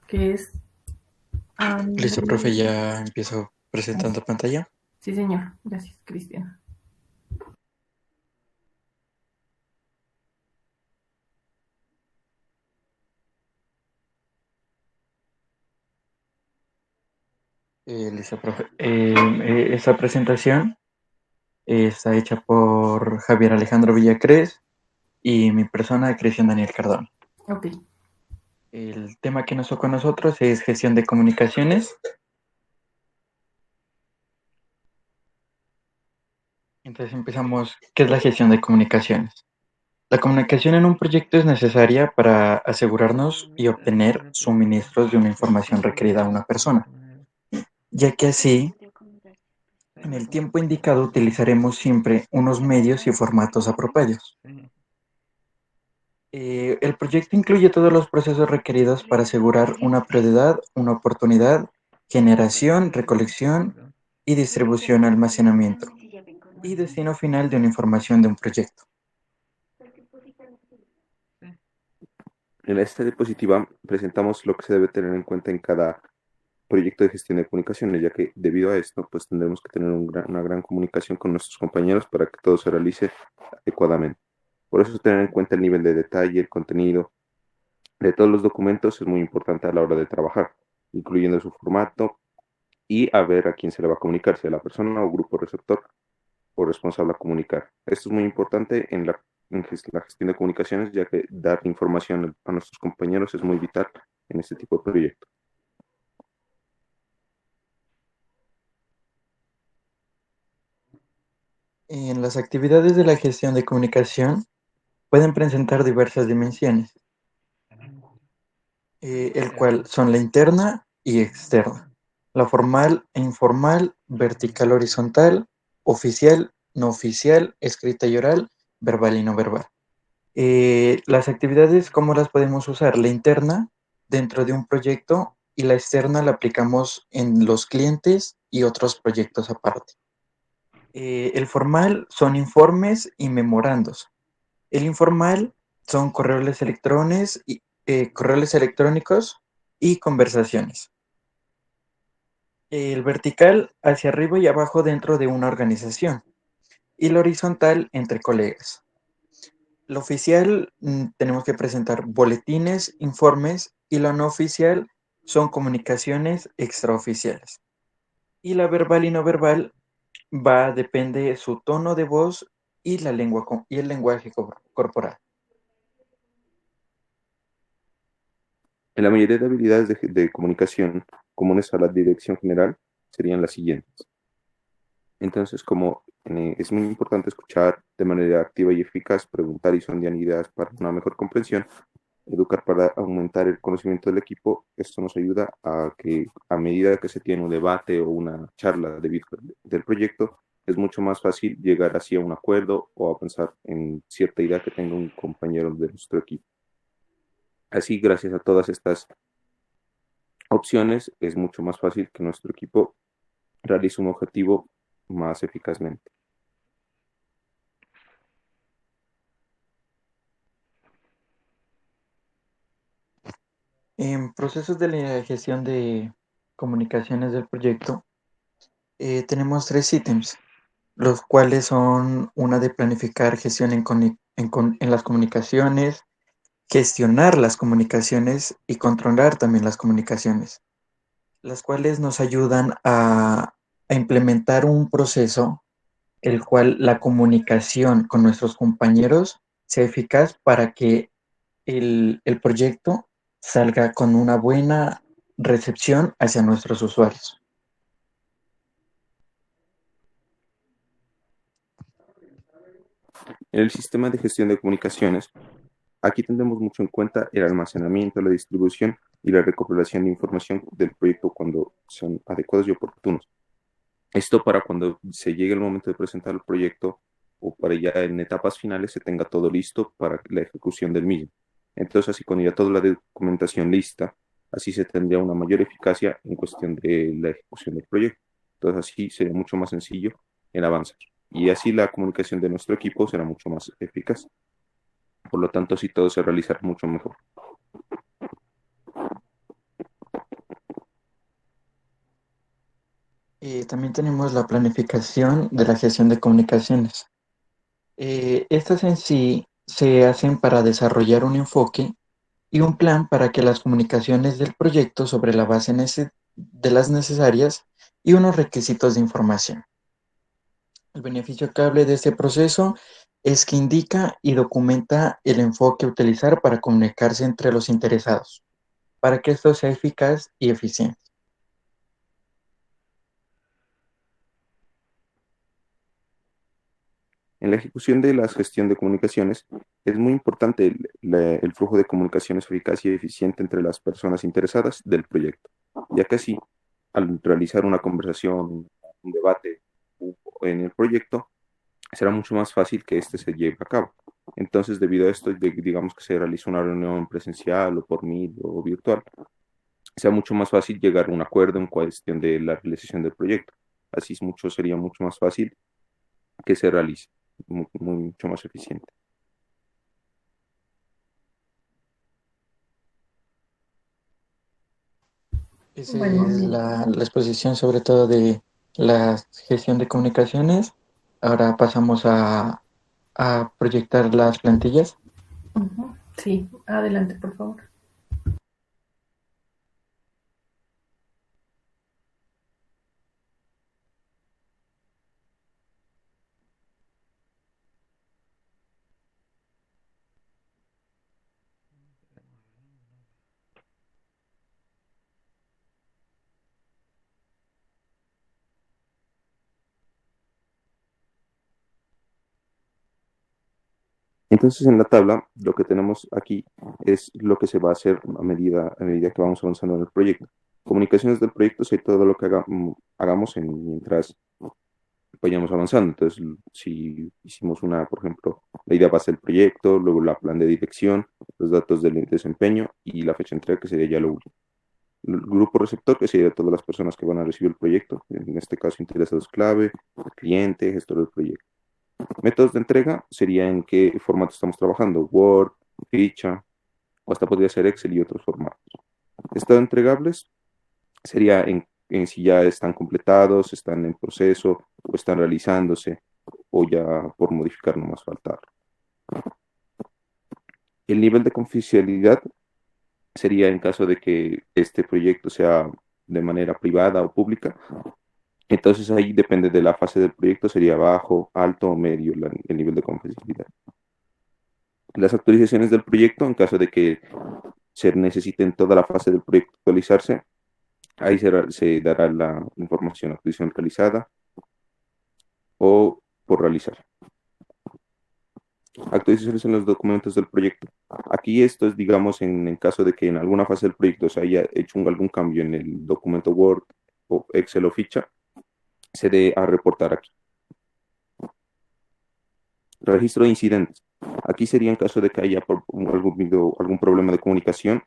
que es Listo, profe, Andrés. ya empiezo presentando pantalla. Sí, señor. Gracias, Cristian. Listo, profe. Esta presentación está hecha por Javier Alejandro Villacrés y mi persona, Cristian Daniel Cardón. Ok. El tema que nos tocó a nosotros es gestión de comunicaciones. Entonces empezamos, ¿qué es la gestión de comunicaciones? La comunicación en un proyecto es necesaria para asegurarnos y obtener suministros de una información requerida a una persona, ya que así, en el tiempo indicado, utilizaremos siempre unos medios y formatos apropiados. El proyecto incluye todos los procesos requeridos para asegurar una prioridad, una oportunidad, generación, recolección y distribución, almacenamiento y destino final de una información de un proyecto. En esta diapositiva presentamos lo que se debe tener en cuenta en cada proyecto de gestión de comunicaciones, ya que debido a esto, pues tendremos que tener una gran comunicación con nuestros compañeros para que todo se realice adecuadamente. Por eso tener en cuenta el nivel de detalle, el contenido de todos los documentos es muy importante a la hora de trabajar, incluyendo su formato y a ver a quién se le va a comunicar, si a la persona o grupo receptor o responsable a comunicar. Esto es muy importante en la gestión de comunicaciones, ya que dar información a nuestros compañeros es muy vital en este tipo de proyectos. En las actividades de la gestión de comunicación pueden presentar diversas dimensiones, el cual son la interna y externa, la formal e informal, vertical, horizontal, oficial, no oficial, escrita y oral, verbal y no verbal. Las actividades, ¿cómo las podemos usar? La interna dentro de un proyecto y la externa la aplicamos en los clientes y otros proyectos aparte. El formal son informes y memorandos. El informal son correos electrónicos y conversaciones. El vertical hacia arriba y abajo dentro de una organización. Y el horizontal entre colegas. Lo oficial tenemos que presentar boletines, informes, y lo no oficial son comunicaciones extraoficiales. Y la verbal y no verbal depende su tono de voz y la lengua y el lenguaje corporal. En la mayoría de habilidades de comunicación comunes a la dirección general serían las siguientes. Entonces, como es muy importante escuchar de manera activa y eficaz, preguntar y sondear ideas para una mejor comprensión, educar para aumentar el conocimiento del equipo, esto nos ayuda a que a medida que se tiene un debate o una charla del proyecto, es mucho más fácil llegar así a un acuerdo o a pensar en cierta idea que tenga un compañero de nuestro equipo. Así, gracias a todas estas opciones, es mucho más fácil que nuestro equipo realice un objetivo más eficazmente. En procesos de la gestión de comunicaciones del proyecto, tenemos 3 ítems, los cuales son una de planificar gestión en las comunicaciones, gestionar las comunicaciones y controlar también las comunicaciones, las cuales nos ayudan a implementar un proceso el cual la comunicación con nuestros compañeros sea eficaz para que el proyecto salga con una buena recepción hacia nuestros usuarios. En el sistema de gestión de comunicaciones, aquí tendremos mucho en cuenta el almacenamiento, la distribución y la recopilación de información del proyecto cuando son adecuados y oportunos. Esto para cuando se llegue el momento de presentar el proyecto o para ya en etapas finales se tenga todo listo para la ejecución del mismo. Entonces, así cuando ya toda la documentación lista, así se tendría una mayor eficacia en cuestión de la ejecución del proyecto. Entonces, así sería mucho más sencillo el avanzar. Y así la comunicación de nuestro equipo será mucho más eficaz. Por lo tanto, así todo se realizará mucho mejor. También tenemos la planificación de la gestión de comunicaciones. Estas en sí se hacen para desarrollar un enfoque y un plan para que las comunicaciones del proyecto sobre la base de las necesarias y unos requisitos de información. El beneficio clave de este proceso es que indica y documenta el enfoque a utilizar para comunicarse entre los interesados, para que esto sea eficaz y eficiente. En la ejecución de la gestión de comunicaciones es muy importante el flujo de comunicaciones eficaz y eficiente entre las personas interesadas del proyecto, ya que así, al realizar una conversación, un debate en el proyecto, será mucho más fácil que éste se lleve a cabo. Entonces, debido a esto, digamos que se realiza una reunión presencial o por Meet o virtual, sea mucho más fácil llegar a un acuerdo en cuestión de la realización del proyecto. Así sería mucho más fácil que se realice, mucho más eficiente. Esa Bueno, es bien. la exposición sobre todo de la gestión de comunicaciones. Ahora pasamos a proyectar las plantillas. Ujú. Sí, adelante, por favor. Entonces, en la tabla, lo que tenemos aquí es lo que se va a hacer a medida que vamos avanzando en el proyecto. Comunicaciones del proyecto es todo lo que hagamos mientras vayamos avanzando. Entonces, si hicimos por ejemplo, la idea base del proyecto, luego la plan de dirección, los datos del desempeño y la fecha de entrega, que sería ya lo último. El grupo receptor, que sería todas las personas que van a recibir el proyecto, en este caso interesados clave, cliente, gestor del proyecto. Métodos de entrega sería en qué formato estamos trabajando, Word, ficha, o hasta podría ser Excel y otros formatos. Estado entregables sería en si ya están completados, están en proceso, o están realizándose, o ya por modificar no más faltar. El nivel de confidencialidad sería en caso de que este proyecto sea de manera privada o pública. Entonces ahí depende de la fase del proyecto, sería bajo, alto o medio el nivel de confidencialidad. Las actualizaciones del proyecto, en caso de que se necesite en toda la fase del proyecto actualizarse, ahí se dará la información, actualización realizada o por realizar. Actualizaciones en los documentos del proyecto. Aquí esto es, digamos, en caso de que en alguna fase del proyecto se haya hecho algún cambio en el documento Word o Excel o ficha, se debe a reportar aquí. Registro de incidentes. Aquí sería en caso de que haya algún problema de comunicación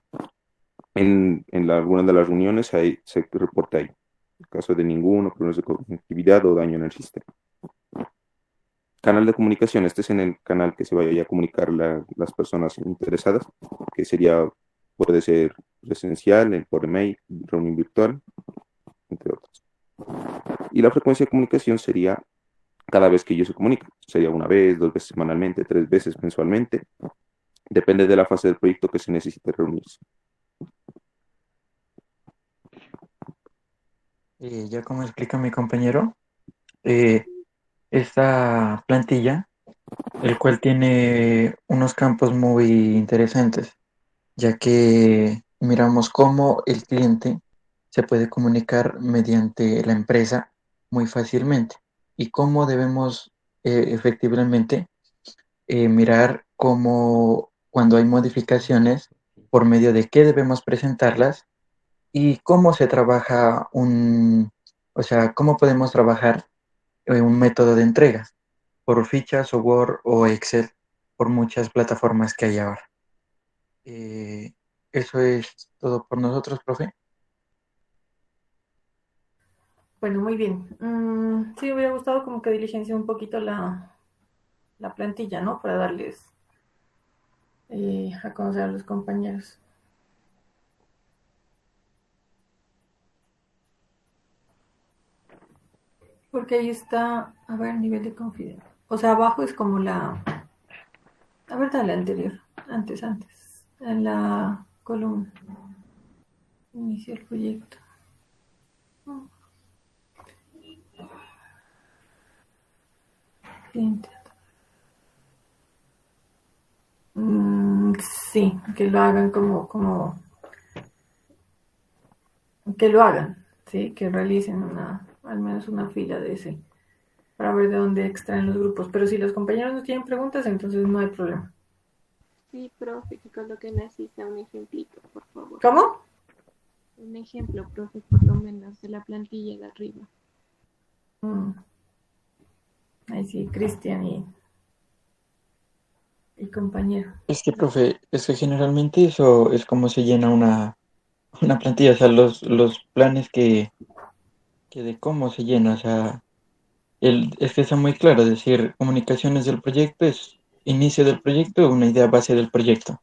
en alguna de las reuniones, ahí se reporta ahí. En caso de ninguno, problemas de conectividad o daño en el sistema. Canal de comunicación, este es en el canal que se vaya a comunicar las personas interesadas, que puede ser presencial, por email, reunión virtual, entre otros. Y la frecuencia de comunicación sería cada vez que ellos se comunican. Sería una vez, 2 veces semanalmente, 3 veces mensualmente. Depende de la fase del proyecto que se necesite reunirse. Ya como explica mi compañero, esta plantilla, el cual tiene unos campos muy interesantes, ya que miramos cómo el cliente se puede comunicar mediante la empresa muy fácilmente y cómo debemos efectivamente mirar cómo cuando hay modificaciones, por medio de qué debemos presentarlas y cómo se trabaja o sea, cómo podemos trabajar un método de entrega. por fichas o Word o Excel, por muchas plataformas que hay ahora. Eso es todo por nosotros, profe. Bueno, muy bien. Sí, me hubiera gustado como que diligencia un poquito la plantilla, ¿no? Para darles a conocer a los compañeros. Porque ahí está, a ver, nivel de confidencia. O sea, abajo es como a ver, dale anterior, antes, en la columna. Inicia el proyecto. Cliente. Sí, que lo hagan que lo hagan, sí, que realicen al menos una fila de ese, para ver de dónde extraen los grupos. Pero si los compañeros no tienen preguntas, entonces no hay problema. Sí, profe, que coloquen así sea un ejemplito, por favor. ¿Cómo? Un ejemplo, profe, por lo menos de la plantilla de arriba. Ahí sí, Cristian y compañero. Es que, profe, es que generalmente eso es como se llena una plantilla, o sea, los planes que de cómo se llena, o sea, es que está muy claro, es decir, comunicaciones del proyecto es inicio del proyecto, una idea base del proyecto.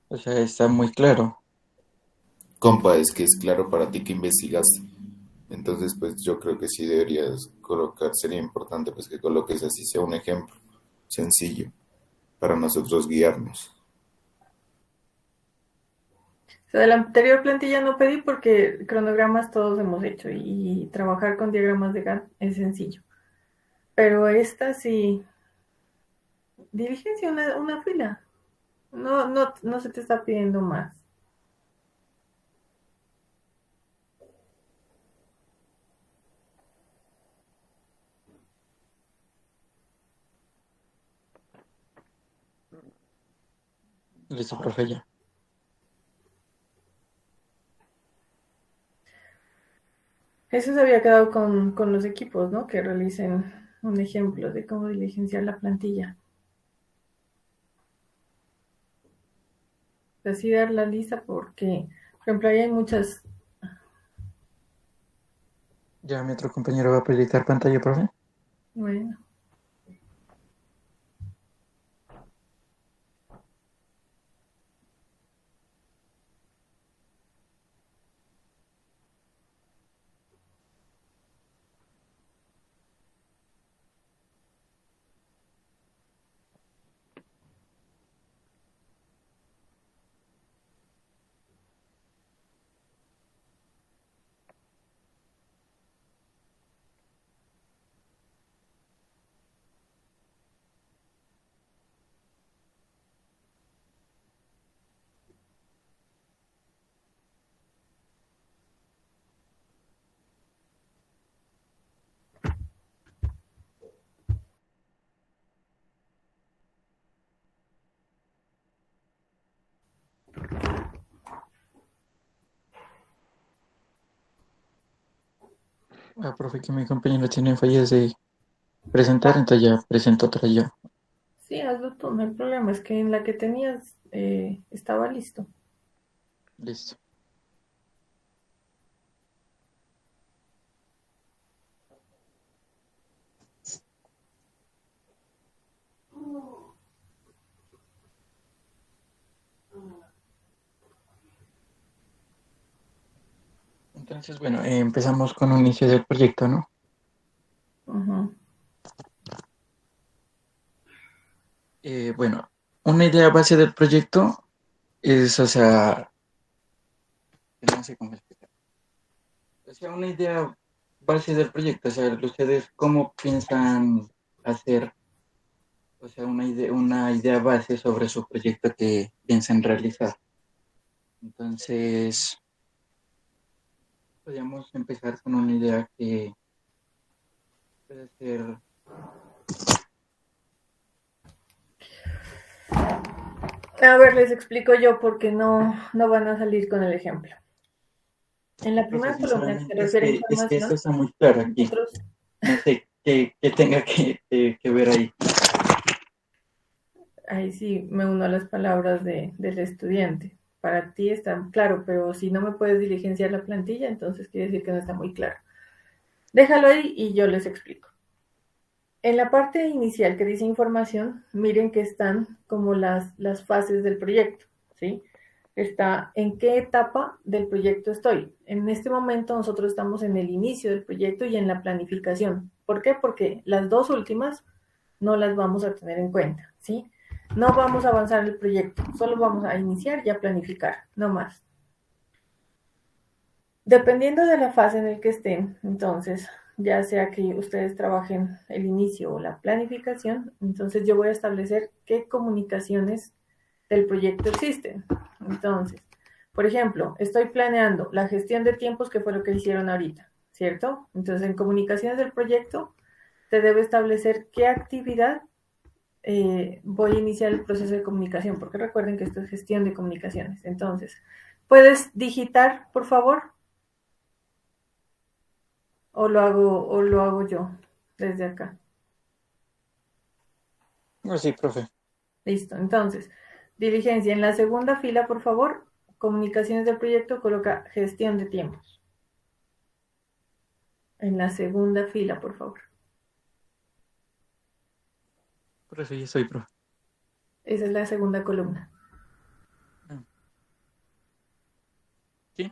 O sea, está muy claro. Compa, es que es claro para ti que investigaste. Entonces, pues yo creo que sí deberías colocar, sería importante pues que coloques así sea un ejemplo sencillo para nosotros guiarnos. O sea, de la anterior plantilla no pedí porque cronogramas todos hemos hecho y trabajar con diagramas de Gantt es sencillo. Pero esta sí, diligencia una fila. No se te está pidiendo más. Listo, profe, ya. Eso se había quedado con los equipos, ¿no? Que realicen un ejemplo de cómo diligenciar la plantilla. Así dar la lista porque, por ejemplo, ahí hay muchas. Ya mi otro compañero va a proyectar pantalla, profe. Bueno. Ah, profe, que mi compañero tiene fallas de presentar, entonces ya presento otra yo. Sí, hazlo tú, no hay problema. Es que en la que tenías estaba listo. Listo. Entonces, bueno, empezamos con un inicio del proyecto, ¿no? Ujú. Bueno, una idea base del proyecto es, o sea, no sé cómo explicar. O sea, una idea base del proyecto, o sea, ustedes cómo piensan hacer, o sea, una idea base sobre su proyecto que piensan realizar. Entonces, podríamos empezar con una idea que puede ser. A ver, les explico yo porque no van a salir con el ejemplo. En la primera columna que se Sinceramente, refiere a es que información, eso está muy claro aquí. nosotros, No sé, que tenga que ver ahí. Ahí sí me uno a las palabras del estudiante. Para ti está claro, pero si no me puedes diligenciar la plantilla, entonces quiere decir que no está muy claro. Déjalo ahí y yo les explico. En la parte inicial que dice información, miren que están como las fases del proyecto, ¿sí? Está en qué etapa del proyecto estoy. En este momento nosotros estamos en el inicio del proyecto y en la planificación. ¿Por qué? Porque las dos últimas no las vamos a tener en cuenta, ¿sí? No vamos a avanzar el proyecto, solo vamos a iniciar y a planificar, no más. Dependiendo de la fase en la que estén, entonces, ya sea que ustedes trabajen el inicio o la planificación, entonces yo voy a establecer qué comunicaciones del proyecto existen. Entonces, por ejemplo, estoy planeando la gestión de tiempos, que fue lo que hicieron ahorita, ¿cierto? Entonces, en comunicaciones del proyecto, se debe establecer qué actividad voy a iniciar el proceso de comunicación, porque recuerden que esto es gestión de comunicaciones. Entonces, ¿puedes digitar, por favor? ¿O lo hago yo desde acá? Sí, profe. Listo. Entonces, diligencia. En la segunda fila, por favor, comunicaciones del proyecto, coloca gestión de tiempos. En la segunda fila, por favor. Profe, ya soy, profe. Esa es la segunda columna. ¿Sí?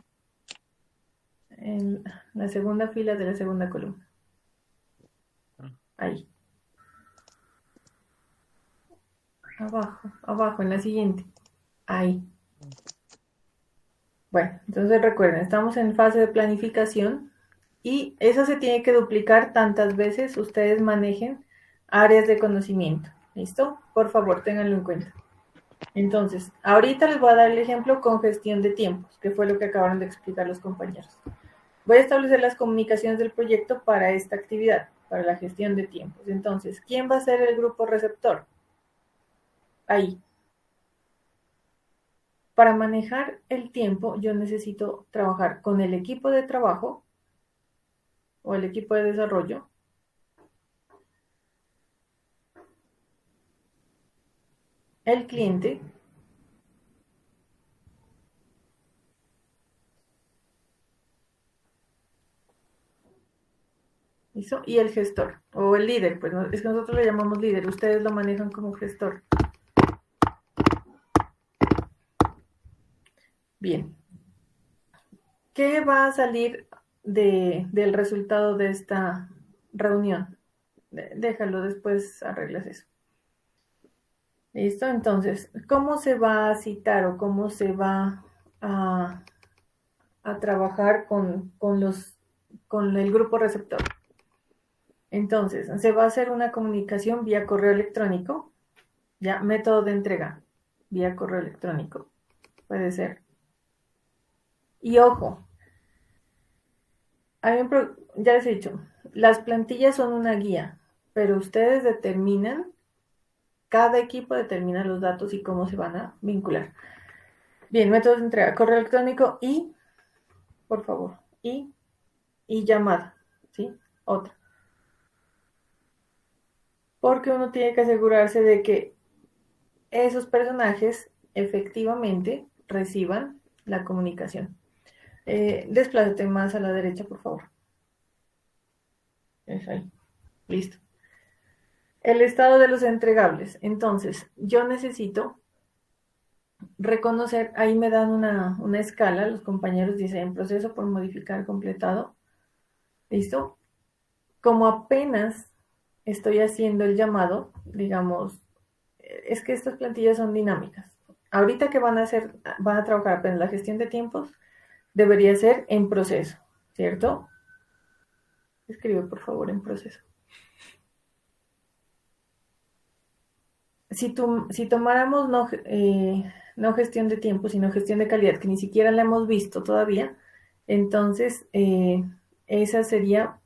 En la segunda fila de la segunda columna. Ahí. Abajo, en la siguiente. Ahí. Bueno, entonces recuerden, estamos en fase de planificación y eso se tiene que duplicar tantas veces ustedes manejen áreas de conocimiento. ¿Listo? Por favor, ténganlo en cuenta. Entonces, ahorita les voy a dar el ejemplo con gestión de tiempos, que fue lo que acabaron de explicar los compañeros. Voy a establecer las comunicaciones del proyecto para esta actividad, para la gestión de tiempos. Entonces, ¿quién va a ser el grupo receptor? Ahí. Para manejar el tiempo, yo necesito trabajar con el equipo de trabajo o el equipo de desarrollo, el cliente, ¿listo? Y el gestor o el líder, pues no, es que nosotros le llamamos líder, ustedes lo manejan como gestor. Bien. ¿Qué va a salir del resultado de esta reunión? Déjalo, después arreglas eso. ¿Listo? Entonces, ¿cómo se va a citar o cómo se va a trabajar con el grupo receptor? Entonces, se va a hacer una comunicación vía correo electrónico, ya, método de entrega, vía correo electrónico, puede ser. Y ojo, ya les he dicho, las plantillas son una guía, pero ustedes determinan, cada equipo determina los datos y cómo se van a vincular. Bien, métodos de entrega, correo electrónico y, por favor, y llamada, ¿sí? Otra. Porque uno tiene que asegurarse de que esos personajes efectivamente reciban la comunicación. Desplázate más a la derecha, por favor. Es ahí. Listo. El estado de los entregables. Entonces, yo necesito reconocer, ahí me dan una escala, los compañeros dicen proceso por modificar completado. ¿Listo? Como apenas estoy haciendo el llamado, digamos, es que estas plantillas son dinámicas. Ahorita que van a trabajar apenas la gestión de tiempos, debería ser en proceso, ¿cierto? Escribe, por favor, en proceso. Si tomáramos no gestión de tiempo, sino gestión de calidad, que ni siquiera la hemos visto todavía, entonces esa sería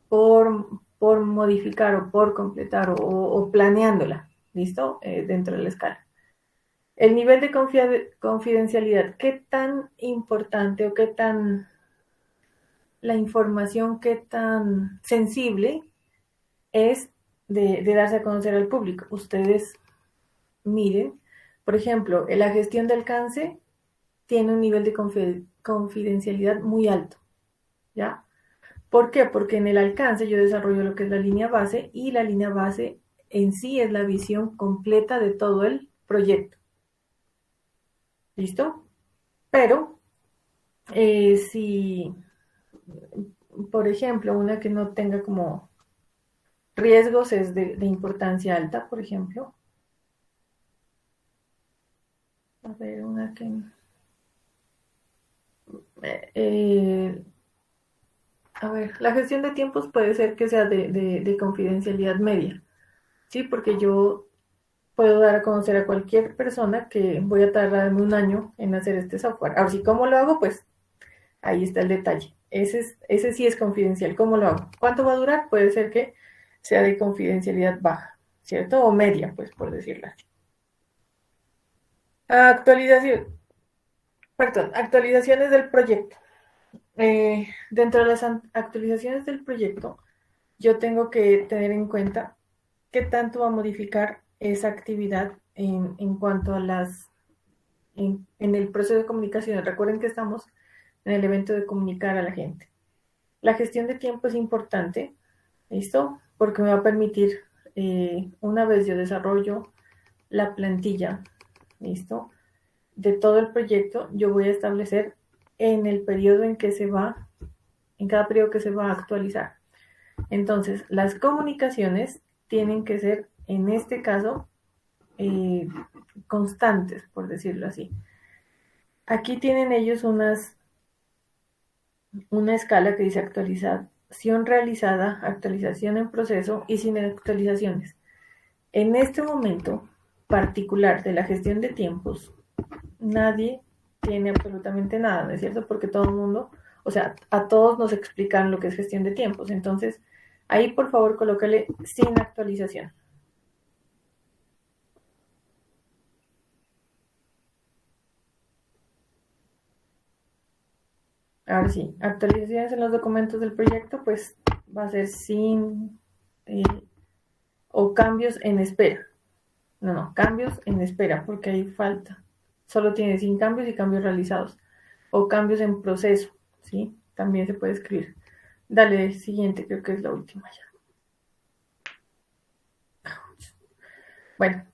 por modificar o por completar o planeándola, ¿listo? Dentro de la escala. El nivel de confidencialidad, ¿qué tan importante o qué tan la información, qué tan sensible es de darse a conocer al público. Ustedes miren, por ejemplo, la gestión de alcance tiene un nivel de confidencialidad muy alto, ¿ya? ¿Por qué? Porque en el alcance yo desarrollo lo que es la línea base, y la línea base en sí es la visión completa de todo el proyecto. ¿Listo? Pero si, por ejemplo, una que no tenga como riesgos es de importancia alta, por ejemplo. A ver, una que... a ver, la gestión de tiempos puede ser que sea de confidencialidad media, ¿sí? Porque yo puedo dar a conocer a cualquier persona que voy a tardarme un año en hacer este software. Ahora sí, ¿cómo lo hago? Pues ahí está el detalle. Ese sí es confidencial. ¿Cómo lo hago? ¿Cuánto va a durar? Puede ser que sea de confidencialidad baja, ¿cierto? O media, pues, por decirlo así. Actualizaciones del proyecto. Dentro de las actualizaciones del proyecto, yo tengo que tener en cuenta qué tanto va a modificar esa actividad en cuanto a en el proceso de comunicación. Recuerden que estamos en el evento de comunicar a la gente. La gestión de tiempo es importante, ¿listo? Porque me va a permitir, una vez yo desarrollo la plantilla, ¿listo? De todo el proyecto, yo voy a establecer en el periodo en cada periodo que se va a actualizar. Entonces, las comunicaciones tienen que ser, en este caso, constantes, por decirlo así. Aquí tienen ellos una escala que dice actualización realizada, actualización en proceso y sin actualizaciones. En este momento particular de la gestión de tiempos, nadie tiene absolutamente nada, ¿no es cierto? Porque todo el mundo, o sea, a todos nos explican lo que es gestión de tiempos. Entonces, ahí por favor colócale sin actualización. Ahora sí, actualizaciones en los documentos del proyecto, pues va a ser sin o cambios en espera. No, cambios en espera, porque ahí falta. Solo tiene sin cambios y cambios realizados. O cambios en proceso, ¿sí? También se puede escribir. Dale, siguiente, creo que es la última ya. Bueno,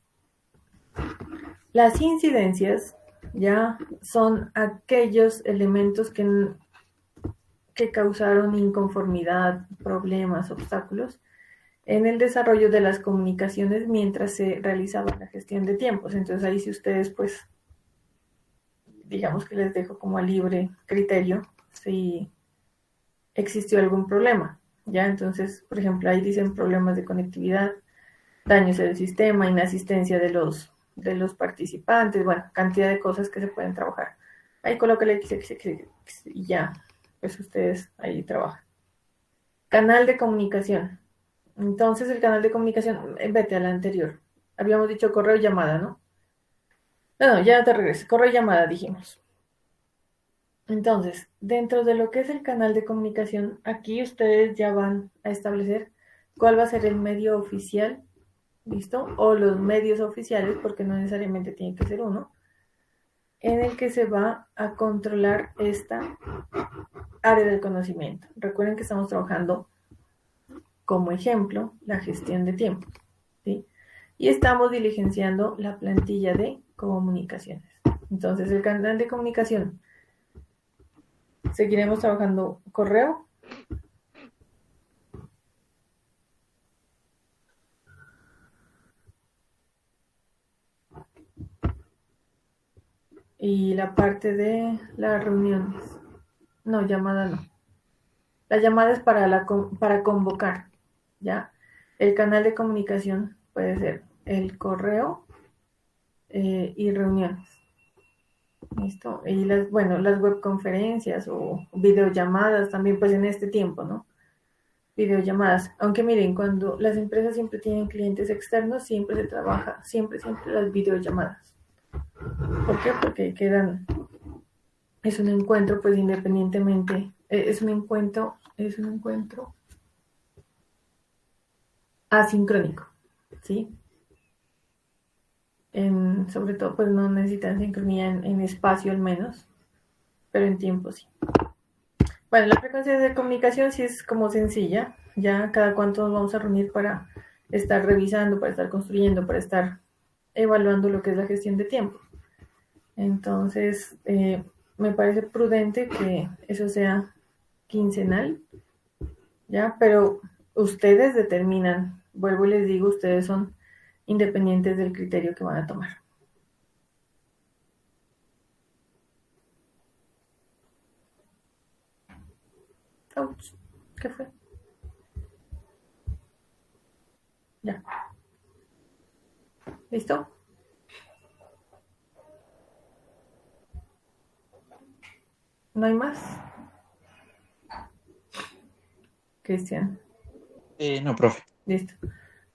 las incidencias ya son aquellos elementos que causaron inconformidad, problemas, obstáculos en el desarrollo de las comunicaciones mientras se realizaba la gestión de tiempos. Entonces ahí si ustedes, pues, digamos que les dejo como a libre criterio si existió algún problema, ¿ya? Entonces, por ejemplo, ahí dicen problemas de conectividad, daños en el sistema, inasistencia de los participantes, bueno, cantidad de cosas que se pueden trabajar. Ahí colócale XXX y ya, pues ustedes ahí trabajan. Canal de comunicación. Entonces, el canal de comunicación, vete a la anterior. Habíamos dicho correo y llamada, ¿no? No, ya te regreso. Correo y llamada, dijimos. Entonces, dentro de lo que es el canal de comunicación, aquí ustedes ya van a establecer cuál va a ser el medio oficial, ¿listo? O los medios oficiales, porque no necesariamente tiene que ser uno, en el que se va a controlar esta área del conocimiento. Recuerden que estamos trabajando como ejemplo la gestión de tiempo, ¿sí? Y estamos diligenciando la plantilla de comunicaciones. Entonces, el canal de comunicación, seguiremos trabajando correo, y la parte de las reuniones. No, llamada no. La llamada es para convocar, ¿ya? El canal de comunicación puede ser el correo y reuniones. ¿Listo? Y las webconferencias o videollamadas también, pues en este tiempo, ¿no? Videollamadas. Aunque miren, cuando las empresas siempre tienen clientes externos, siempre se trabaja, siempre las videollamadas. ¿Por qué? Porque es un encuentro, pues independientemente, es un encuentro asincrónico, ¿sí? Sobre todo, pues no necesitan sincronía en espacio al menos, pero en tiempo sí. Bueno, la frecuencia de comunicación sí es como sencilla, ya cada cuánto nos vamos a reunir para estar revisando, para estar construyendo, para estar evaluando lo que es la gestión de tiempo. Entonces, me parece prudente que eso sea quincenal, ¿ya? Pero ustedes determinan, vuelvo y les digo, ustedes son independientes del criterio que van a tomar. Ouch, ¿qué fue? Ya. ¿Listo? ¿No hay más? Cristian. No, profe. Listo.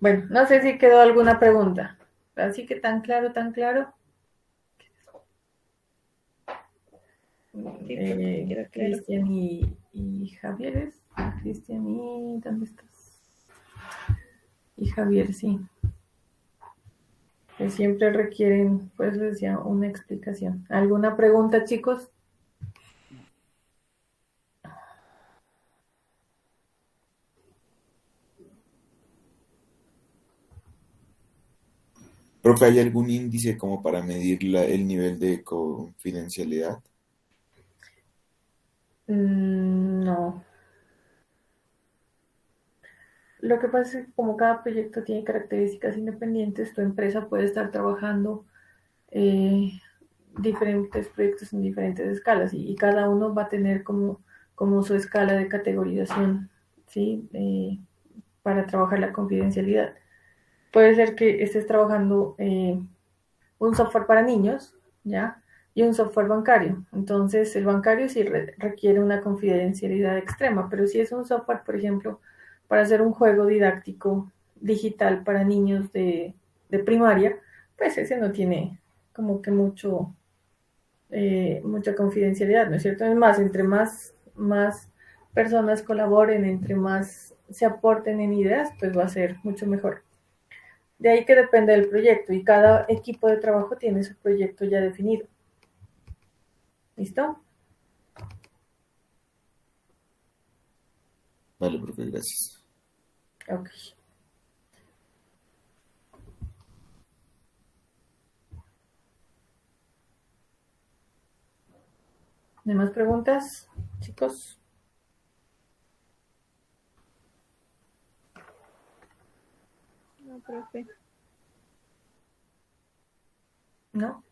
Bueno, no sé si quedó alguna pregunta. Así que tan claro, tan claro. Cristian y Javier es. Cristian y... ¿dónde estás? Y Javier, sí. Que siempre requieren, pues les decía, una explicación. ¿Alguna pregunta, chicos? Profe, ¿hay algún índice como para medir el nivel de confidencialidad? No. Lo que pasa es que como cada proyecto tiene características independientes, tu empresa puede estar trabajando diferentes proyectos en diferentes escalas y cada uno va a tener como su escala de categorización, ¿sí? Para trabajar la confidencialidad. Puede ser que estés trabajando un software para niños, ¿ya? Y un software bancario. Entonces, el bancario sí requiere una confidencialidad extrema, pero si es un software, por ejemplo, para hacer un juego didáctico digital para niños de primaria, pues ese no tiene como que mucha confidencialidad, ¿no es cierto? Es más, entre más personas colaboren, entre más se aporten en ideas, pues va a ser mucho mejor. De ahí que depende del proyecto y cada equipo de trabajo tiene su proyecto ya definido. ¿Listo? Vale, profe, gracias. Ok. ¿No hay más preguntas, chicos? No, profe. ¿No?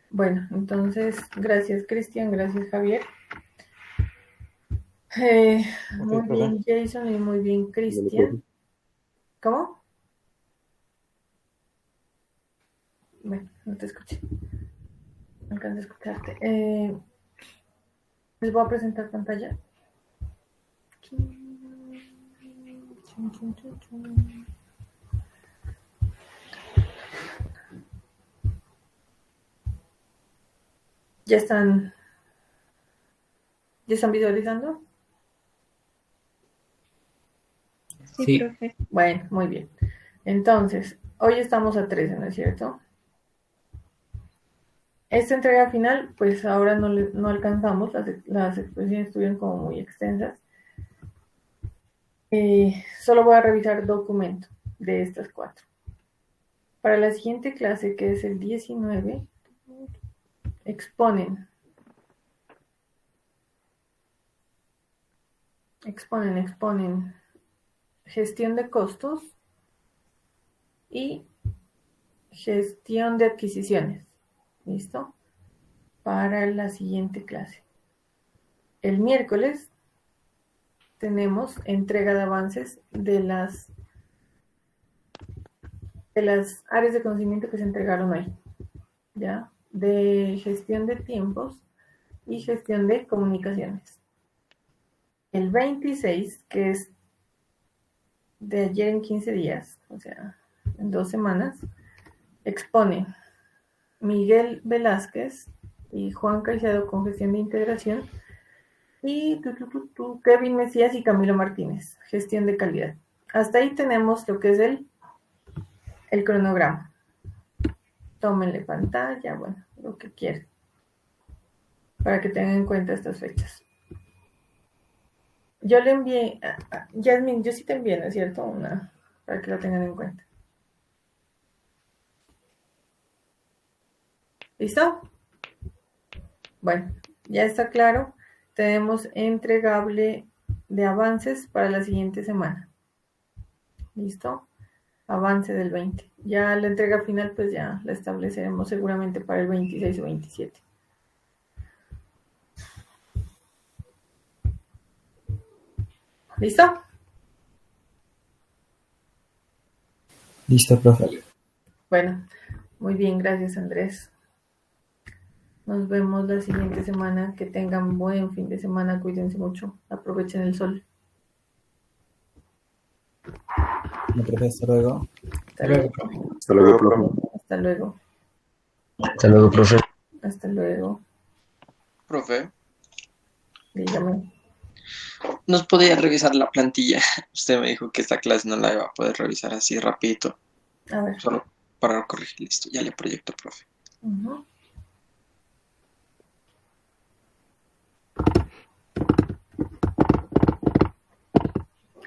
Bueno, entonces, gracias Cristian, gracias Javier. Muy bien Jason y muy bien Cristian. ¿Cómo? Bueno, no te escuché. No alcancé a escucharte. Les voy a presentar pantalla. ¿Ya están visualizando? Sí, profe. Bueno, muy bien. Entonces, hoy estamos a 13, ¿no es cierto? Esta entrega final, pues ahora no alcanzamos, las exposiciones estuvieron como muy extensas. Solo voy a revisar documento de estas 4. Para la siguiente clase, que es el 19, exponen gestión de costos y gestión de adquisiciones. ¿Listo? Para la siguiente clase. El miércoles tenemos entrega de avances de las áreas de conocimiento que se entregaron hoy, ¿ya? De gestión de tiempos y gestión de comunicaciones. El 26, que es de ayer en 15 días, o sea, en 2 semanas, expone Miguel Velázquez y Juan Caicedo con gestión de integración y Kevin Mesías y Camilo Martínez, gestión de calidad. Hasta ahí tenemos lo que es el cronograma. Tómenle pantalla, bueno, lo que quieran, para que tengan en cuenta estas fechas. Yo le envié, Yasmin, yo sí te envié, ¿no es cierto? Una, para que lo tengan en cuenta. ¿Listo? Bueno, ya está claro. Tenemos entregable de avances para la siguiente semana. ¿Listo? Avance del 20. Ya la entrega final, pues ya la estableceremos seguramente para el 26 o 27. ¿Listo? Listo, profe. Bueno, muy bien, gracias Andrés. Nos vemos la siguiente semana. Que tengan buen fin de semana. Cuídense mucho. Aprovechen el sol. No, profe, hasta luego. Hasta luego. Hasta luego, profe. Hasta luego. Hasta luego, profe. Hasta luego. Profe, Dígame. ¿nos podía revisar la plantilla? Usted me dijo que esta clase no la iba a poder revisar así rapidito, A ver. solo para corregir. Listo, ya le proyecto, profe. Ujú.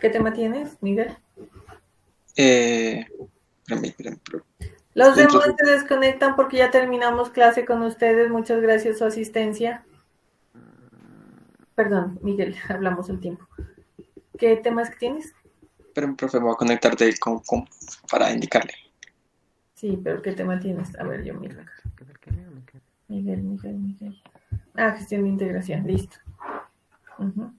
¿Qué tema tienes, Miguel? Espérame, profe. Los Dentro demás se desconectan porque ya terminamos clase con ustedes. Muchas gracias por su asistencia. Perdón, Miguel, hablamos el tiempo. ¿Qué temas que tienes? Espérame, profe, me voy a conectar para indicarle. Sí, pero ¿qué tema tienes? A ver, yo miro acá. Miguel. Ah, gestión de integración, listo. Ujú.